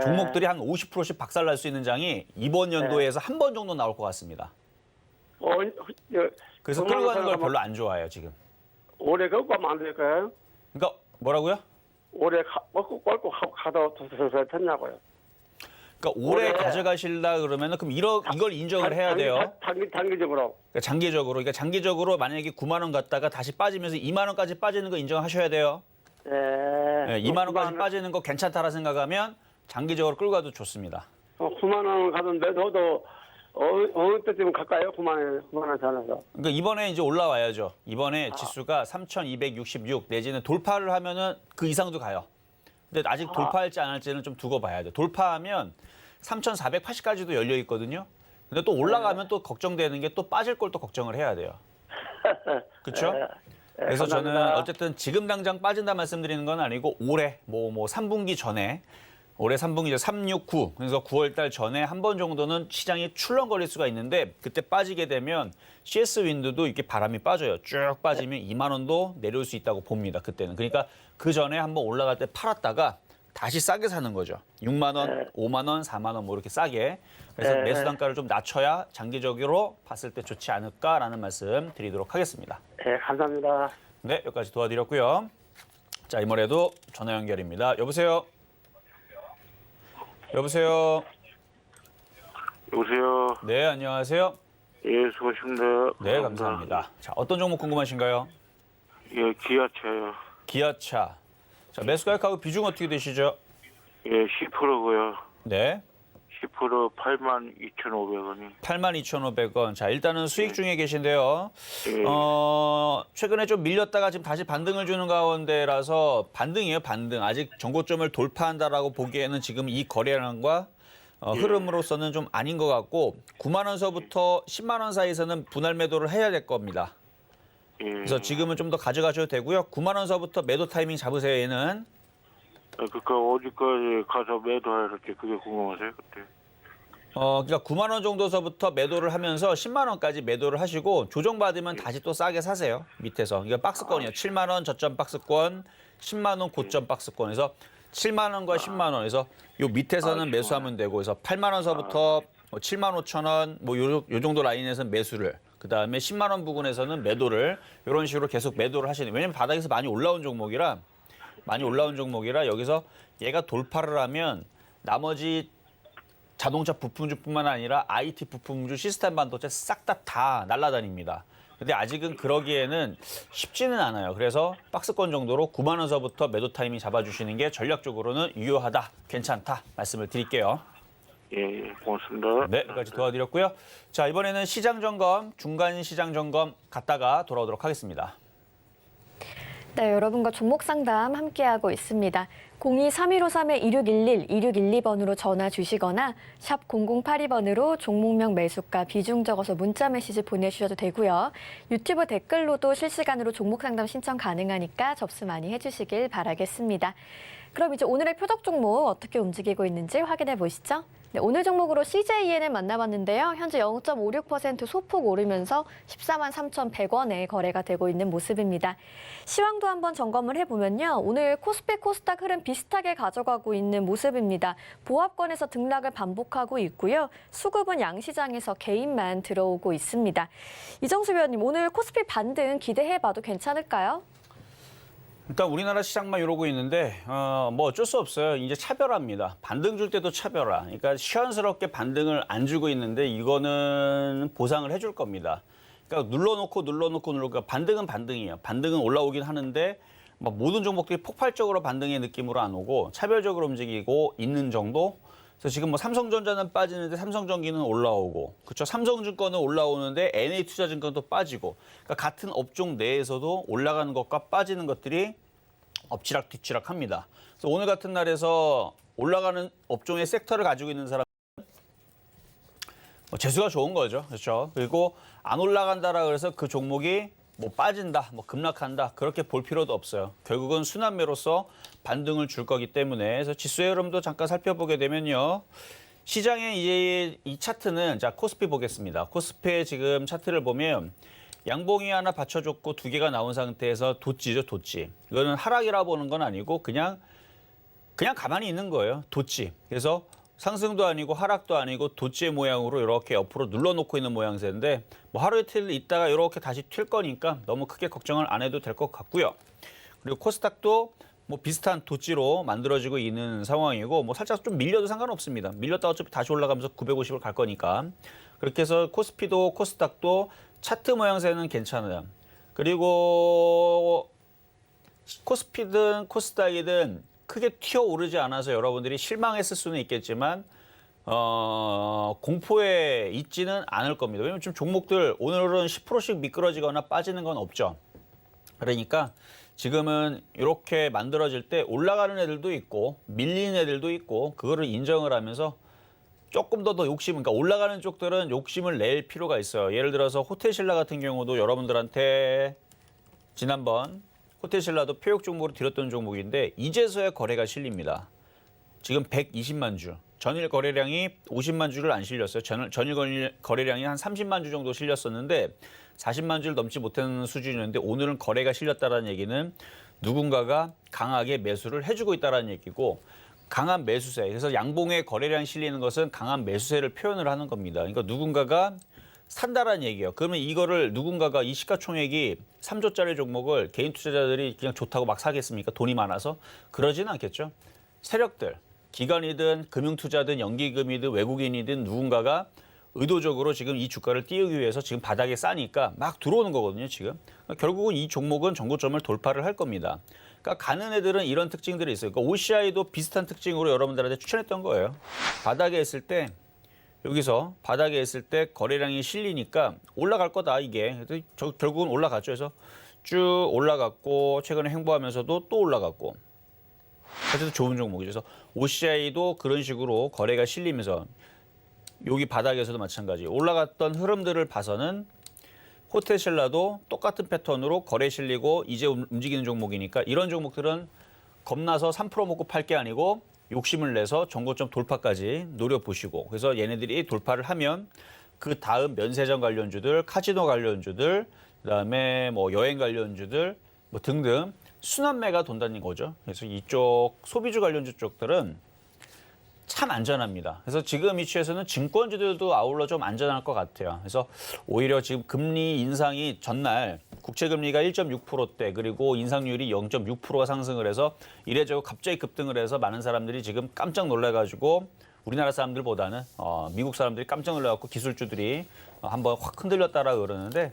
종목들이 한 50%씩 박살날 수 있는 장이 이번 연도에서 한 번 정도 나올 것 같습니다. 그래서 끌고 가는 걸 별로 안 좋아해요, 지금. 오래 끌고 가면 안 될까요? 그러니까 뭐라고요? 오래 끌고 가도 됐냐고요. 그러니까 오래 가져가실라 그러면은 그럼 이걸 인정을 해야 돼요. 단기적으로. 그러니까 장기적으로 만약에 9만 원 갔다가 다시 빠지면서 2만 원까지 빠지는 거 인정하셔야 돼요. 네, 2만 원까지 빠지는 거 괜찮다라 생각하면 장기적으로 끌고 가도 좋습니다. 9만 원 가던데 저도 어느 때쯤 갈까요? 9만 원 전화서. 그러니까 이번에 이제 올라와야죠. 이번에 지수가 3,266 내지는 돌파를 하면은 그 이상도 가요. 근데 아직 돌파할지 안 할지는 좀 두고 봐야 돼요. 돌파하면 3,480까지도 열려 있거든요. 근데 또 올라가면 또 걱정되는 게 또 빠질 걸 또 걱정을 해야 돼요. 그렇죠? 그래서 저는 어쨌든 지금 당장 빠진다 말씀드리는 건 아니고 올해 뭐 3분기 전에 올해 3분기 369 그래서 9월 달 전에 한 번 정도는 시장이 출렁거릴 수가 있는데 그때 빠지게 되면 CS 윈드도 이렇게 바람이 빠져요. 쭉 빠지면 2만 원도 내려올 수 있다고 봅니다. 그때는. 그러니까 그 전에 한번 올라갈 때 팔았다가 다시 싸게 사는 거죠. 6만 원, 5만 원, 4만 원 뭐 이렇게 싸게. 그래서 매수 단가를 좀 낮춰야 장기적으로 봤을 때 좋지 않을까라는 말씀 드리도록 하겠습니다. 네, 감사합니다. 네, 여기까지 도와드렸고요. 자, 이번에도 전화 연결입니다. 여보세요? 여보세요? 여보세요. 네, 안녕하세요. 예, 수고하십니다. 네, 감사합니다. 자, 어떤 종목 궁금하신가요? 예, 기아차요. 기아차. 자, 매수 가격하고 비중 어떻게 되시죠? 예, 10%고요. 네. 10% 82,500원이. 82,500원. 자, 일단은 수익 중에 계신데요. 예. 최근에 좀 밀렸다가 지금 다시 반등을 주는 가운데라서 반등이에요, 반등. 아직 전고점을 돌파한다라고 보기에는 지금 이 거래량과 흐름으로서는 좀 아닌 것 같고 9만 원서부터 10만 원 사이에서는 분할 매도를 해야 될 겁니다. 예. 그래서 지금은 좀 더 가져가셔도 되고요. 9만 원서부터 매도 타이밍 잡으세요, 얘는. 그러니까 어디까지 가서 매도해야 할지 그게 궁금하세요, 그때. 그러니까 9만 원 정도서부터 매도를 하면서 10만 원까지 매도를 하시고 조정받으면 다시 또 싸게 사세요. 밑에서. 이거 박스권이에요. 7만 원 저점 박스권, 10만 원 고점 박스권에서 7만 원과 10만 원에서 요 밑에서는 매수하면 되고 그래서 8만 원서부터 7만 5천 원 뭐 요 정도 라인에서는 매수를 그다음에 10만 원 부근에서는 매도를 이런 식으로 계속 매도를 하시는. 왜냐면 바닥에서 많이 올라온 종목이라 여기서 얘가 돌파를 하면 나머지 자동차 부품주뿐만 아니라 IT 부품주, 시스템 반도체 싹 다 날아다닙니다. 근데 아직은 그러기에는 쉽지는 않아요. 그래서 박스권 정도로 9만 원서부터 매도 타이밍 잡아주시는 게 전략적으로는 유효하다, 괜찮다 말씀을 드릴게요. 예, 고맙습니다. 네, 여기까지 도와드렸고요. 자, 이번에는 시장 점검, 중간 시장 점검 갔다가 돌아오도록 하겠습니다. 네, 여러분과 종목 상담 함께하고 있습니다. 02-3153-2611, 2612번으로 전화 주시거나 샵 0082번으로 종목명 매수가 비중 적어서 문자 메시지 보내주셔도 되고요. 유튜브 댓글로도 실시간으로 종목 상담 신청 가능하니까 접수 많이 해주시길 바라겠습니다. 그럼 이제 오늘의 표적 종목 어떻게 움직이고 있는지 확인해 보시죠. 네, 오늘 종목으로 CJEN을 만나봤는데요. 현재 0.56% 소폭 오르면서 14만 3,100원에 거래가 되고 있는 모습입니다. 시황도 한번 점검을 해보면요. 오늘 코스피 코스닥 흐름 비슷하게 가져가고 있는 모습입니다. 보합권에서 등락을 반복하고 있고요. 수급은 양시장에서 개인만 들어오고 있습니다. 이정수 위원님, 오늘 코스피 반등 기대해봐도 괜찮을까요? 일단 우리나라 시장만 이러고 있는데 뭐 어쩔 수 없어요. 이제 차별화입니다. 반등 줄 때도 차별화. 그러니까 시원스럽게 반등을 안 주고 있는데 이거는 보상을 해줄 겁니다. 그러니까 눌러놓고 그러니까 반등은 반등이에요. 반등은 올라오긴 하는데 막 모든 종목들이 폭발적으로 반등의 느낌으로 안 오고 차별적으로 움직이고 있는 정도. 그래서 지금 뭐 삼성전자는 빠지는데 삼성전기는 올라오고, 그렇죠? 삼성증권은 올라오는데 NH투자증권도 빠지고, 그러니까 같은 업종 내에서도 올라가는 것과 빠지는 것들이 엎치락 뒤치락 합니다. 그래서 오늘 같은 날에서 올라가는 업종의 섹터를 가지고 있는 사람은 재수가 좋은 거죠. 그렇죠. 그리고 안 올라간다라 그래서 그 종목이 뭐 빠진다, 뭐 급락한다 그렇게 볼 필요도 없어요. 결국은 순환매로서 반등을 줄 거기 때문에 그래서 지수의 흐름도 잠깐 살펴보게 되면요. 시장의 이제 이 차트는 자 코스피 보겠습니다. 코스피의 지금 차트를 보면 양봉이 하나 받쳐줬고 두 개가 나온 상태에서 도찌죠, 도찌. 이거는 하락이라 보는 건 아니고 그냥 가만히 있는 거예요. 도찌. 그래서 상승도 아니고 하락도 아니고 도찌의 모양으로 이렇게 옆으로 눌러놓고 있는 모양새인데 뭐 하루 이틀 있다가 이렇게 다시 튈 거니까 너무 크게 걱정을 안 해도 될 것 같고요. 그리고 코스닥도 뭐 비슷한 도찌로 만들어지고 있는 상황이고 뭐 살짝 좀 밀려도 상관없습니다. 밀렸다 어차피 다시 올라가면서 950을 갈 거니까. 그렇게 해서 코스피도 코스닥도 차트 모양새는 괜찮아요. 그리고 코스피든 코스닥이든 크게 튀어오르지 않아서 여러분들이 실망했을 수는 있겠지만 공포에 있지는 않을 겁니다. 왜냐면 지금 종목들 오늘은 10%씩 미끄러지거나 빠지는 건 없죠. 그러니까 지금은 이렇게 만들어질 때 올라가는 애들도 있고 밀리는 애들도 있고 그거를 인정을 하면서 조금 더 욕심, 그러니까 올라가는 쪽들은 욕심을 낼 필요가 있어요. 예를 들어서 호텔신라 같은 경우도 여러분들한테 지난번 호텔신라도 표역 종목으로 드렸던 종목인데 이제서야 거래가 실립니다. 지금 120만 주. 전일 거래량이 50만 주를 안 실렸어요. 전일 거래량이 한 30만 주 정도 실렸었는데 40만 주를 넘지 못하는 수준이었는데 오늘은 거래가 실렸다는 얘기는 누군가가 강하게 매수를 해주고 있다는 얘기고 강한 매수세. 그래서 양봉에 거래량 실리는 것은 강한 매수세를 표현을 하는 겁니다. 그러니까 누군가가 산다라는 얘기예요. 그러면 이거를 누군가가 이 시가총액이 3조짜리 종목을 개인 투자자들이 그냥 좋다고 막 사겠습니까? 돈이 많아서? 그러지는 않겠죠. 세력들, 기관이든 금융투자든 연기금이든 외국인이든 누군가가 의도적으로 지금 이 주가를 띄우기 위해서 지금 바닥에 싸니까 막 들어오는 거거든요, 지금. 그러니까 결국은 이 종목은 전고점을 돌파를 할 겁니다. 그러니까 가는 애들은 이런 특징들이 있어요. 그러니까 OCI도 비슷한 특징으로 여러분들한테 추천했던 거예요. 바닥에 있을 때 여기서 바닥에 있을 때 거래량이 실리니까 올라갈 거다 이게. 결국은 올라갔죠. 그래서 쭉 올라갔고 최근에 횡보하면서도 또 올라갔고. 어쨌든 좋은 종목이죠. 그래서 OCI도 그런 식으로 거래가 실리면서 여기 바닥에서도 마찬가지. 올라갔던 흐름들을 봐서는 호텔신라도 똑같은 패턴으로 거래 실리고 이제 움직이는 종목이니까 이런 종목들은 겁나서 3% 먹고 팔 게 아니고 욕심을 내서 전고점 돌파까지 노려보시고 그래서 얘네들이 돌파를 하면 그 다음 면세점 관련주들, 카지노 관련주들, 그다음에 뭐 여행 관련주들 뭐 등등 순환매가 돈다는 거죠. 그래서 이쪽 소비주 관련주 쪽들은 참 안전합니다. 그래서 지금 이치에서는 증권주들도 아울러 좀 안전할 것 같아요. 그래서 오히려 지금 금리 인상이 전날 국채금리가 1.6%대 그리고 인상률이 0.6%가 상승을 해서 이래저래 갑자기 급등을 해서 많은 사람들이 지금 깜짝 놀라가지고 우리나라 사람들보다는 미국 사람들이 깜짝 놀라갖고 기술주들이 한번 확 흔들렸다라 그러는데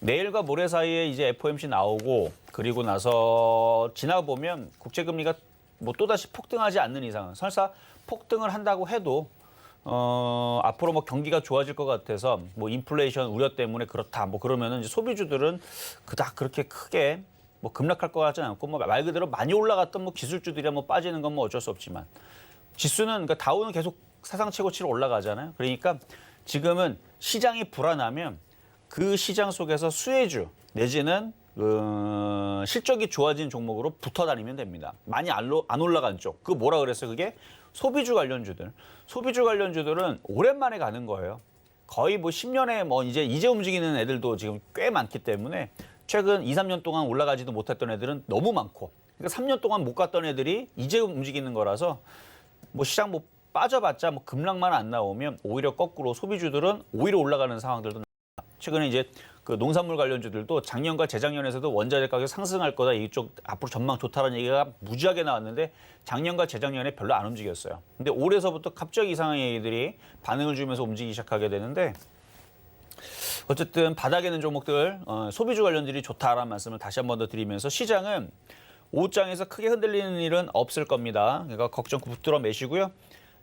내일과 모레 사이에 이제 FOMC 나오고 그리고 나서 지나가 보면 국채금리가 뭐 또다시 폭등하지 않는 이상은 설사 폭등을 한다고 해도 앞으로 뭐 경기가 좋아질 것 같아서 뭐 인플레이션 우려 때문에 그렇다 뭐 그러면은 이제 소비주들은 그닥 그렇게 크게 뭐 급락할 것 같지는 않고 뭐 말 그대로 많이 올라갔던 뭐 기술주들이 뭐 빠지는 건 뭐 어쩔 수 없지만 지수는 그러니까 다우는 계속 사상 최고치로 올라가잖아요. 그러니까 지금은 시장이 불안하면 그 시장 속에서 수혜주 내지는 실적이 좋아진 종목으로 붙어 다니면 됩니다. 많이 안 올라간 쪽. 그 뭐라 그랬어요? 그게 소비주 관련주들. 소비주 관련주들은 오랜만에 가는 거예요. 거의 뭐 10년에 뭐 이제 움직이는 애들도 지금 꽤 많기 때문에 최근 2, 3년 동안 올라가지도 못했던 애들은 너무 많고 그러니까 3년 동안 못 갔던 애들이 이제 움직이는 거라서 뭐 시장 뭐 빠져봤자 뭐 급락만 안 나오면 오히려 거꾸로 소비주들은 오히려 올라가는 상황들도 최근에 이제 그 농산물 관련주들도 작년과 재작년에서도 원자재 가격 상승할 거다 이쪽 앞으로 전망 좋다라는 얘기가 무지하게 나왔는데 작년과 재작년에 별로 안 움직였어요. 근데 올해서부터 갑자기 이상한 얘기들이 반응을 주면서 움직이기 시작하게 되는데 어쨌든 바닥에 있는 종목들 소비주 관련들이 좋다라는 말씀을 다시 한 번 더 드리면서 시장은 오후장에서 크게 흔들리는 일은 없을 겁니다. 그러니까 걱정 붙들어 매시고요.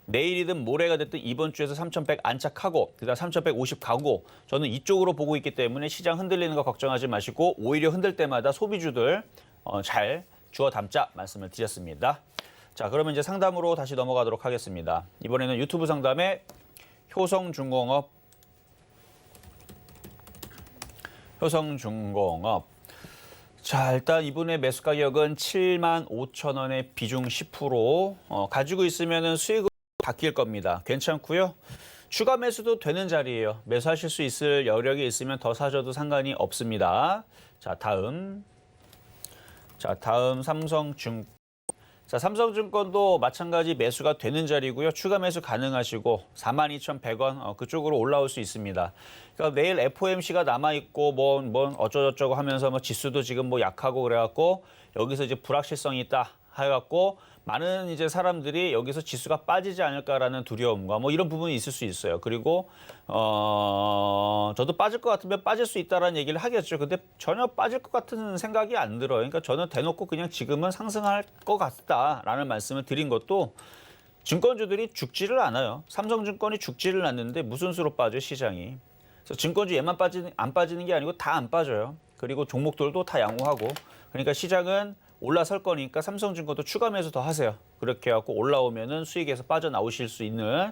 내일이든 모레가 됐든 이번 주에서 3,100 안착하고 그다음 3,150 가고 저는 이쪽으로 보고 있기 때문에 시장 흔들리는 거 걱정하지 마시고 오히려 흔들 때마다 소비주들 잘 주워 담자 말씀을 드렸습니다. 자, 그러면 이제 상담으로 다시 넘어가도록 하겠습니다. 이번에는 유튜브 상담에 효성중공업. 자, 일단 이분의 매수 가격은 75,000원에 비중 10%. 가지고 있으면은 수익은 바뀔 겁니다. 괜찮고요. 추가 매수도 되는 자리예요. 매수하실 수 있을 여력이 있으면 더 사셔도 상관이 없습니다. 자, 다음 삼성증권. 자, 삼성증권도 마찬가지 매수가 되는 자리고요. 추가 매수 가능하시고 42,100원 그쪽으로 올라올 수 있습니다. 그러니까 내일 FOMC가 남아 있고 뭐 어쩌고저쩌고 하면서 뭐 지수도 지금 뭐 약하고 그래갖고 여기서 이제 불확실성이 있다 해갖고 많은 이제 사람들이 여기서 지수가 빠지지 않을까라는 두려움과 뭐 이런 부분이 있을 수 있어요. 그리고 저도 빠질 것 같으면 빠질 수 있다라는 얘기를 하겠죠. 근데 전혀 빠질 것 같은 생각이 안 들어요. 그러니까 저는 대놓고 그냥 지금은 상승할 것 같다라는 말씀을 드린 것도 증권주들이 죽지를 않아요. 삼성증권이 죽지를 않는데 무슨 수로 빠져 시장이. 그래서 증권주 얘만 안 빠지는 게 아니고 다 안 빠져요. 그리고 종목들도 다 양호하고. 그러니까 시장은 올라설 거니까 삼성증권도 추가 매수 더 하세요. 그렇게 해갖고 올라오면은 수익에서 빠져나오실 수 있는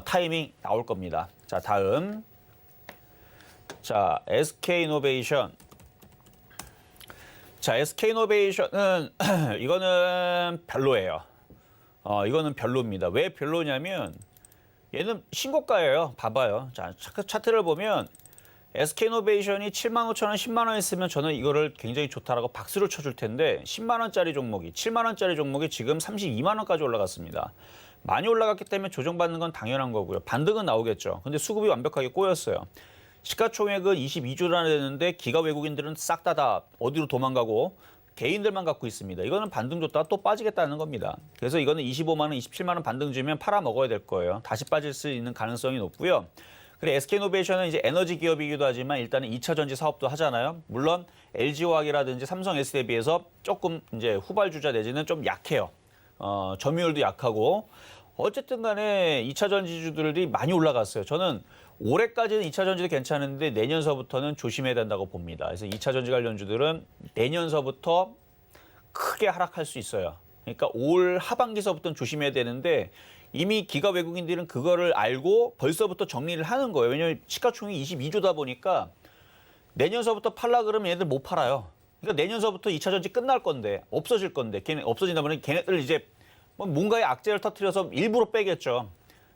타이밍 나올 겁니다. 자, 다음. 자, SK이노베이션. 자, SK이노베이션은 이거는 별로예요. 이거는 별로입니다. 왜 별로냐면 얘는 신고가예요. 봐봐요. 자, 차트를 보면 SK이노베이션이 75,000원, 10만 원 했으면 저는 이거를 굉장히 좋다라고 박수를 쳐줄 텐데 10만 원짜리 종목이, 7만 원짜리 종목이 지금 32만 원까지 올라갔습니다. 많이 올라갔기 때문에 조정받는 건 당연한 거고요. 반등은 나오겠죠. 근데 수급이 완벽하게 꼬였어요. 시가총액은 22조나 되는데 기가 외국인들은 싹 다 어디로 도망가고 개인들만 갖고 있습니다. 이거는 반등 줬다가 또 빠지겠다는 겁니다. 그래서 이거는 25만 원, 27만 원 반등 주면 팔아 먹어야 될 거예요. 다시 빠질 수 있는 가능성이 높고요. 그래, SK이노베이션은 이제 에너지 기업이기도 하지만 일단은 2차 전지 사업도 하잖아요. 물론 LG화학이라든지 삼성 S에 비해서 조금 이제 후발주자 내지는 좀 약해요. 점유율도 약하고. 어쨌든 간에 2차 전지주들이 많이 올라갔어요. 저는 올해까지는 2차 전지도 괜찮은데 내년서부터는 조심해야 된다고 봅니다. 그래서 2차 전지 관련주들은 내년서부터 크게 하락할 수 있어요. 그러니까 올 하반기서부터는 조심해야 되는데 이미 기가 외국인들은 그거를 알고 벌써부터 정리를 하는 거예요. 왜냐하면 시가총액이 22조다 보니까 내년서부터 팔라 그러면 얘들 못 팔아요. 그러니까 내년서부터 2차 전지 끝날 건데 없어질 건데 걔네 없어진다 보니 걔네들 이제 뭔가의 악재를 터뜨려서 일부러 빼겠죠.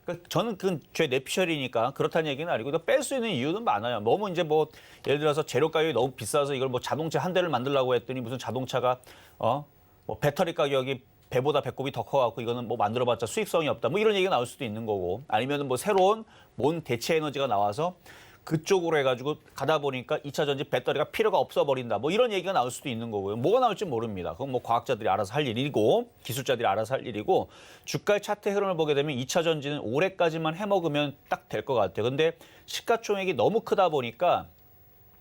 그러니까 저는 그건 제 내피셜이니까 그렇다는 얘기는 아니고 뺄 수 있는 이유는 많아요. 너무 이제 뭐 예를 들어서 재료 가격이 너무 비싸서 이걸 뭐 자동차 한 대를 만들려고 했더니 무슨 자동차가 뭐 배터리 가격이 배보다 배꼽이 더 커갖고 이거는 뭐 만들어봤자 수익성이 없다. 뭐 이런 얘기가 나올 수도 있는 거고 아니면은 뭐 새로운 뭔 대체 에너지가 나와서 그쪽으로 해가지고 가다 보니까 2차 전지 배터리가 필요가 없어 버린다. 뭐 이런 얘기가 나올 수도 있는 거고요. 뭐가 나올지 모릅니다. 그건 뭐 과학자들이 알아서 할 일이고 기술자들이 알아서 할 일이고 주가의 차트 흐름을 보게 되면 2차 전지는 올해까지만 해먹으면 딱 될 것 같아요. 근데 시가총액이 너무 크다 보니까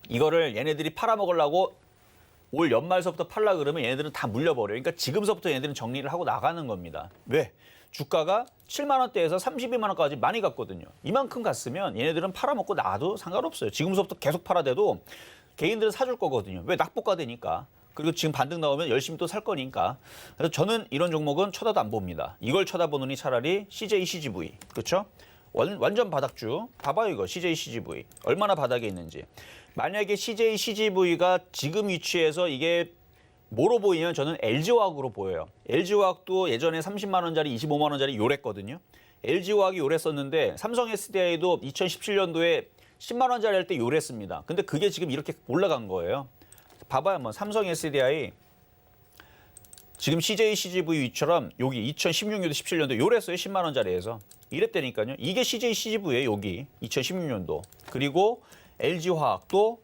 이거를 얘네들이 팔아먹으려고 올 연말서부터 팔라 그러면 얘네들은 다 물려버려요. 그러니까 지금서부터 얘네들은 정리를 하고 나가는 겁니다. 왜? 주가가 7만 원대에서 32만 원까지 많이 갔거든요. 이만큼 갔으면 얘네들은 팔아먹고 나도 상관없어요. 지금서부터 계속 팔아대도 개인들은 사줄 거거든요. 왜? 낙폭가 되니까. 그리고 지금 반등 나오면 열심히 또 살 거니까. 그래서 저는 이런 종목은 쳐다도 안 봅니다. 이걸 쳐다보느니 차라리 CJ CGV. 그렇죠? 완전 바닥주. 봐봐요 이거 CJ CGV. 얼마나 바닥에 있는지. 만약에 CJ CGV가 지금 위치에서 이게 뭐로 보이면 저는 LG화학으로 보여요. LG화학도 예전에 30만 원짜리, 25만 원짜리 요랬거든요. LG화학이 요랬었는데 삼성 SDI도 2017년도에 10만 원짜리 할 때 요랬습니다. 근데 그게 지금 이렇게 올라간 거예요. 봐봐요. 뭐 삼성 SDI 지금 CJ CGV처럼 여기 2016년도, 17년도 요랬어요. 10만 원짜리에서. 이랬다니까요. 이게 CJ CGV예요. 여기 2016년도. 그리고 LG화학도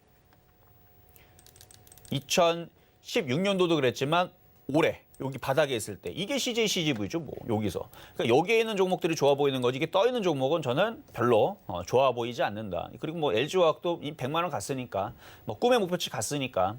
2016년도도 그랬지만 올해 여기 바닥에 있을 때 이게 CJ CGV죠. 뭐 여기서. 그러니까 여기에 있는 종목들이 좋아 보이는 거지 이게 떠 있는 종목은 저는 별로 좋아 보이지 않는다. 그리고 뭐 LG화학도 100만 원 갔으니까 뭐 꿈의 목표치 갔으니까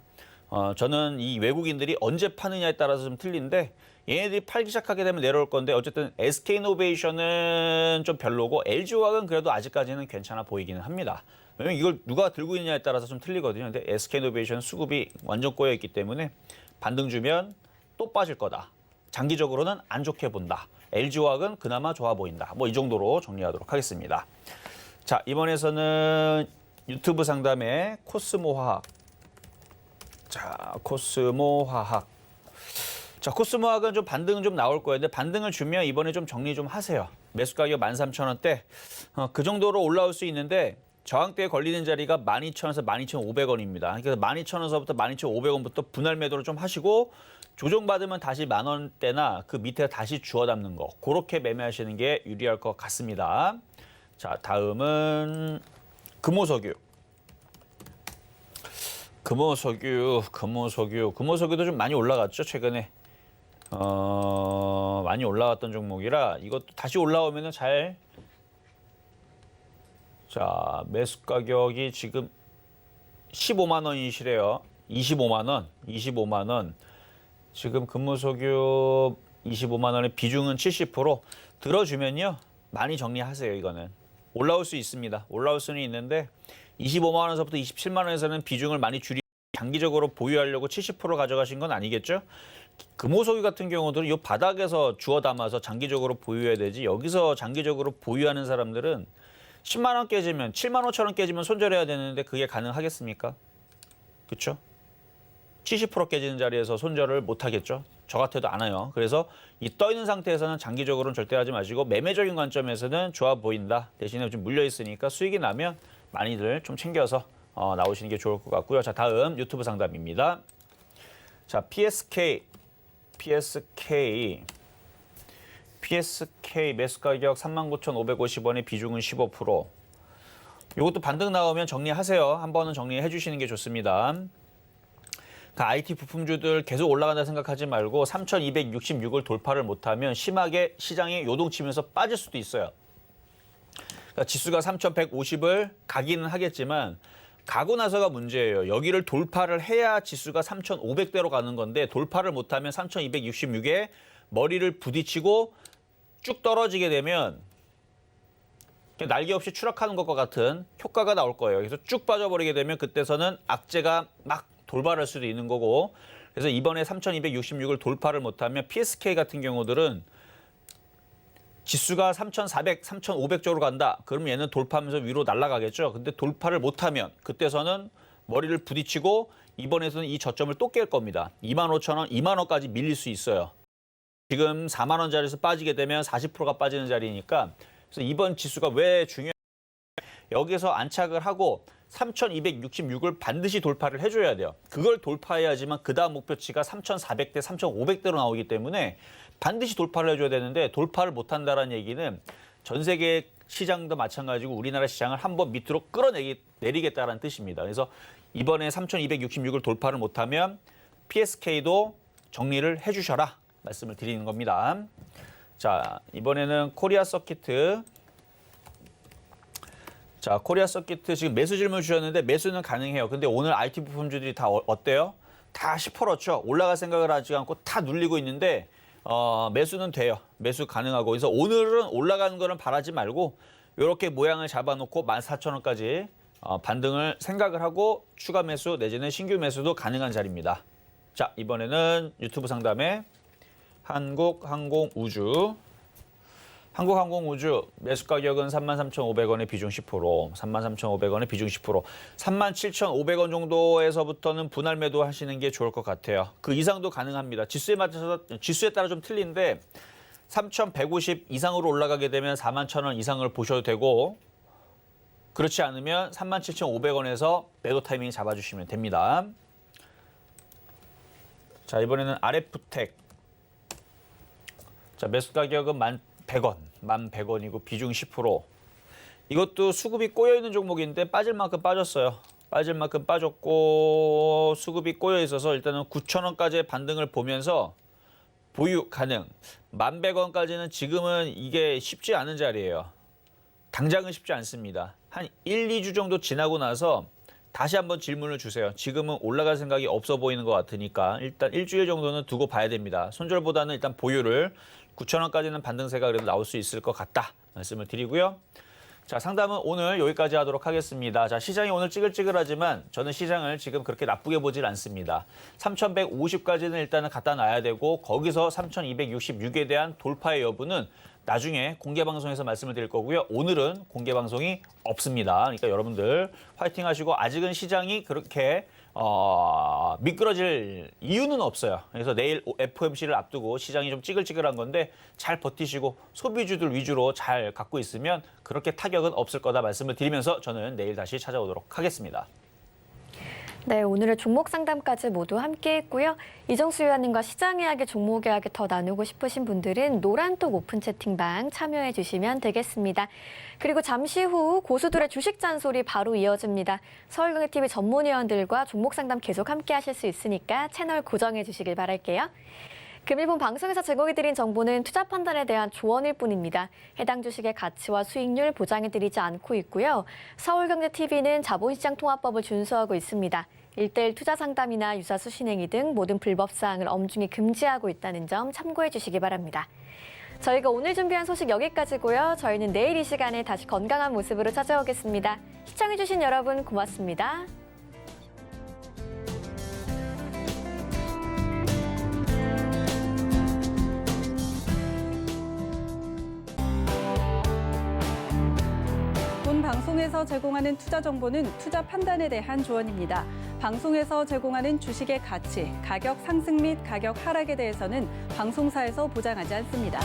저는 이 외국인들이 언제 파느냐에 따라서 좀 틀린데 얘네들이 팔기 시작하게 되면 내려올 건데 어쨌든 SK이노베이션은 좀 별로고 LG화학은 그래도 아직까지는 괜찮아 보이기는 합니다. 왜냐면 이걸 누가 들고 있느냐에 따라서 좀 틀리거든요. 근데 SK이노베이션 수급이 완전 꼬여 있기 때문에 반등 주면 또 빠질 거다. 장기적으로는 안 좋게 본다. LG화학은 그나마 좋아 보인다. 뭐 이 정도로 정리하도록 하겠습니다. 자, 이번에서는 유튜브 상담의 코스모화학. 자, 코스모화학. 자, 코스모화학은 좀 반등은 좀 나올 거예요. 근데 반등을 주면 이번에 좀 정리 좀 하세요. 매수 가격 13,000원대. 그 정도로 올라올 수 있는데 저항대에 걸리는 자리가 12,000원에서 12,500원입니다. 그래서 12,000원서부터 12,500원부터 분할 매도를 좀 하시고 조정받으면 다시 10,000원대나 그 밑에 다시 주워 담는 거. 그렇게 매매하시는 게 유리할 것 같습니다. 자, 다음은 금호석유. 금호석유도 좀 많이 올라갔죠, 최근에. 많이 올라왔던 종목이라 이것도 다시 올라오면은 자, 매수 가격이 지금 15만 원이시래요. 25만 원. 지금 금호석유 25만 원의 비중은 70% 들어주면요. 많이 정리하세요, 이거는. 올라올 수 있습니다. 올라올 수는 있는데 25만 원에서부터 27만 원에서는 비중을 많이 장기적으로 보유하려고 70% 가져가신 건 아니겠죠? 금호석유 같은 경우도 이 바닥에서 주워 담아서 장기적으로 보유해야 되지 여기서 장기적으로 보유하는 사람들은 10만 원 깨지면 7만 5천 원 깨지면 손절해야 되는데 그게 가능하겠습니까? 그렇죠? 70% 깨지는 자리에서 손절을 못 하겠죠? 저 같아도 안 해요. 그래서 이 떠 있는 상태에서는 장기적으로는 절대 하지 마시고 매매적인 관점에서는 좋아 보인다. 대신에 좀 물려 있으니까 수익이 나면 많이들 좀 챙겨서 나오시는 게 좋을 것 같고요. 자, 다음 유튜브 상담입니다. 자, PSK 매수 가격 39,550원의 비중은 15%. 이것도 반등 나오면 정리하세요. 한 번은 정리해 주시는 게 좋습니다. IT 부품주들 계속 올라간다 생각하지 말고 3,266을 돌파를 못하면 심하게 시장이 요동치면서 빠질 수도 있어요. 그러니까 지수가 3,150을 가기는 하겠지만 가고 나서가 문제예요. 여기를 돌파를 해야 지수가 3,500대로 가는 건데 돌파를 못하면 3,266에 머리를 부딪히고 쭉 떨어지게 되면 날개 없이 추락하는 것과 같은 효과가 나올 거예요. 그래서 쭉 빠져버리게 되면 그때서는 악재가 막 돌발할 수도 있는 거고 그래서 이번에 3,266을 돌파를 못하면 PSK 같은 경우들은 지수가 3,400, 3,500 쪽으로 간다. 그러면 얘는 돌파하면서 위로 날아가겠죠. 근데 돌파를 못하면 그때서는 머리를 부딪히고 이번에서는 이 저점을 또 깰 겁니다. 25,000원, 2만 원까지 밀릴 수 있어요. 지금 4만 원짜리에서 빠지게 되면 40%가 빠지는 자리니까 그래서 이번 지수가 왜 중요한지 여기서 안착을 하고 3,266을 반드시 돌파를 해줘야 돼요. 그걸 돌파해야지만 그 다음 목표치가 3,400대, 3,500대로 나오기 때문에 반드시 돌파를 해줘야 되는데 돌파를 못한다는 얘기는 전 세계 시장도 마찬가지고 우리나라 시장을 한번 밑으로 끌어내리겠다는 뜻입니다. 그래서 이번에 3,266을 돌파를 못하면 PSK도 정리를 해주셔라 말씀을 드리는 겁니다. 자, 이번에는 코리아 서키트. 자, 코리아 서키트 지금 매수 질문 주셨는데 매수는 가능해요. 근데 오늘 IT 부품주들이 다 어때요? 다 시퍼렇죠. 올라갈 생각을 하지 않고 다 눌리고 있는데 매수는 돼요. 매수 가능하고. 그래서 오늘은 올라가는 거는 바라지 말고 이렇게 모양을 잡아놓고 14,000원까지 반등을 생각을 하고 추가 매수 내지는 신규 매수도 가능한 자리입니다. 자, 이번에는 유튜브 상담에 한국항공우주 매수 가격은 33,500원의 비중 10%, 33,500원의 비중 10%, 37,500원 정도에서부터는 분할 매도 하시는 게 좋을 것 같아요. 그 이상도 가능합니다. 지수에 따라 좀 틀린데 3,150 이상으로 올라가게 되면 41,000원 이상을 보셔도 되고 그렇지 않으면 37,500원에서 매도 타이밍 잡아주시면 됩니다. 자, 이번에는 RF텍. 자, 매수 가격은 1,100원이고 비중 10%. 이것도 수급이 꼬여있는 종목인데 빠질 만큼 빠졌어요. 빠질 만큼 빠졌고 수급이 꼬여 있어서 일단은 9,000원까지의 반등을 보면서 보유 가능. 1,100원까지는 지금은 이게 쉽지 않은 자리예요. 당장은 쉽지 않습니다. 한 1, 2주 정도 지나고 나서 다시 한번 질문을 주세요. 지금은 올라갈 생각이 없어 보이는 것 같으니까 일단 일주일 정도는 두고 봐야 됩니다. 손절보다는 일단 보유를 9,000원까지는 반등세가 그래도 나올 수 있을 것 같다 말씀을 드리고요. 자, 상담은 오늘 여기까지 하도록 하겠습니다. 자, 시장이 오늘 찌글찌글하지만 저는 시장을 지금 그렇게 나쁘게 보질 않습니다. 3,150까지는 일단은 갖다 놔야 되고 거기서 3,266에 대한 돌파의 여부는 나중에 공개방송에서 말씀을 드릴 거고요. 오늘은 공개방송이 없습니다. 그러니까 여러분들 화이팅 하시고 아직은 시장이 그렇게 미끄러질 이유는 없어요. 그래서 내일 FOMC를 앞두고 시장이 좀 찌글찌글한 건데 잘 버티시고 소비주들 위주로 잘 갖고 있으면 그렇게 타격은 없을 거다 말씀을 드리면서 저는 내일 다시 찾아오도록 하겠습니다. 네, 오늘의 종목 상담까지 모두 함께했고요. 이정수 위원님과 시장 이야기, 종목 이야기 더 나누고 싶으신 분들은 노란톡 오픈 채팅방 참여해 주시면 되겠습니다. 그리고 잠시 후 고수들의 주식 잔소리 바로 이어집니다. 서울경제TV 전문위원들과 종목 상담 계속 함께 하실 수 있으니까 채널 고정해 주시길 바랄게요. 금일본 방송에서 제공해드린 정보는 투자 판단에 대한 조언일 뿐입니다. 해당 주식의 가치와 수익률 보장해드리지 않고 있고요. 서울경제TV는 자본시장통화법을 준수하고 있습니다. 1:1 투자 상담이나 유사수 신행위 등 모든 불법 사항을 엄중히 금지하고 있다는 점 참고해 주시기 바랍니다. 저희가 오늘 준비한 소식 여기까지고요. 저희는 내일 이 시간에 다시 건강한 모습으로 찾아오겠습니다. 시청해주신 여러분 고맙습니다. 본 방송에서 제공하는 투자 정보는 투자 판단에 대한 조언입니다. 방송에서 제공하는 주식의 가치, 가격 상승 및 가격 하락에 대해서는 방송사에서 보장하지 않습니다.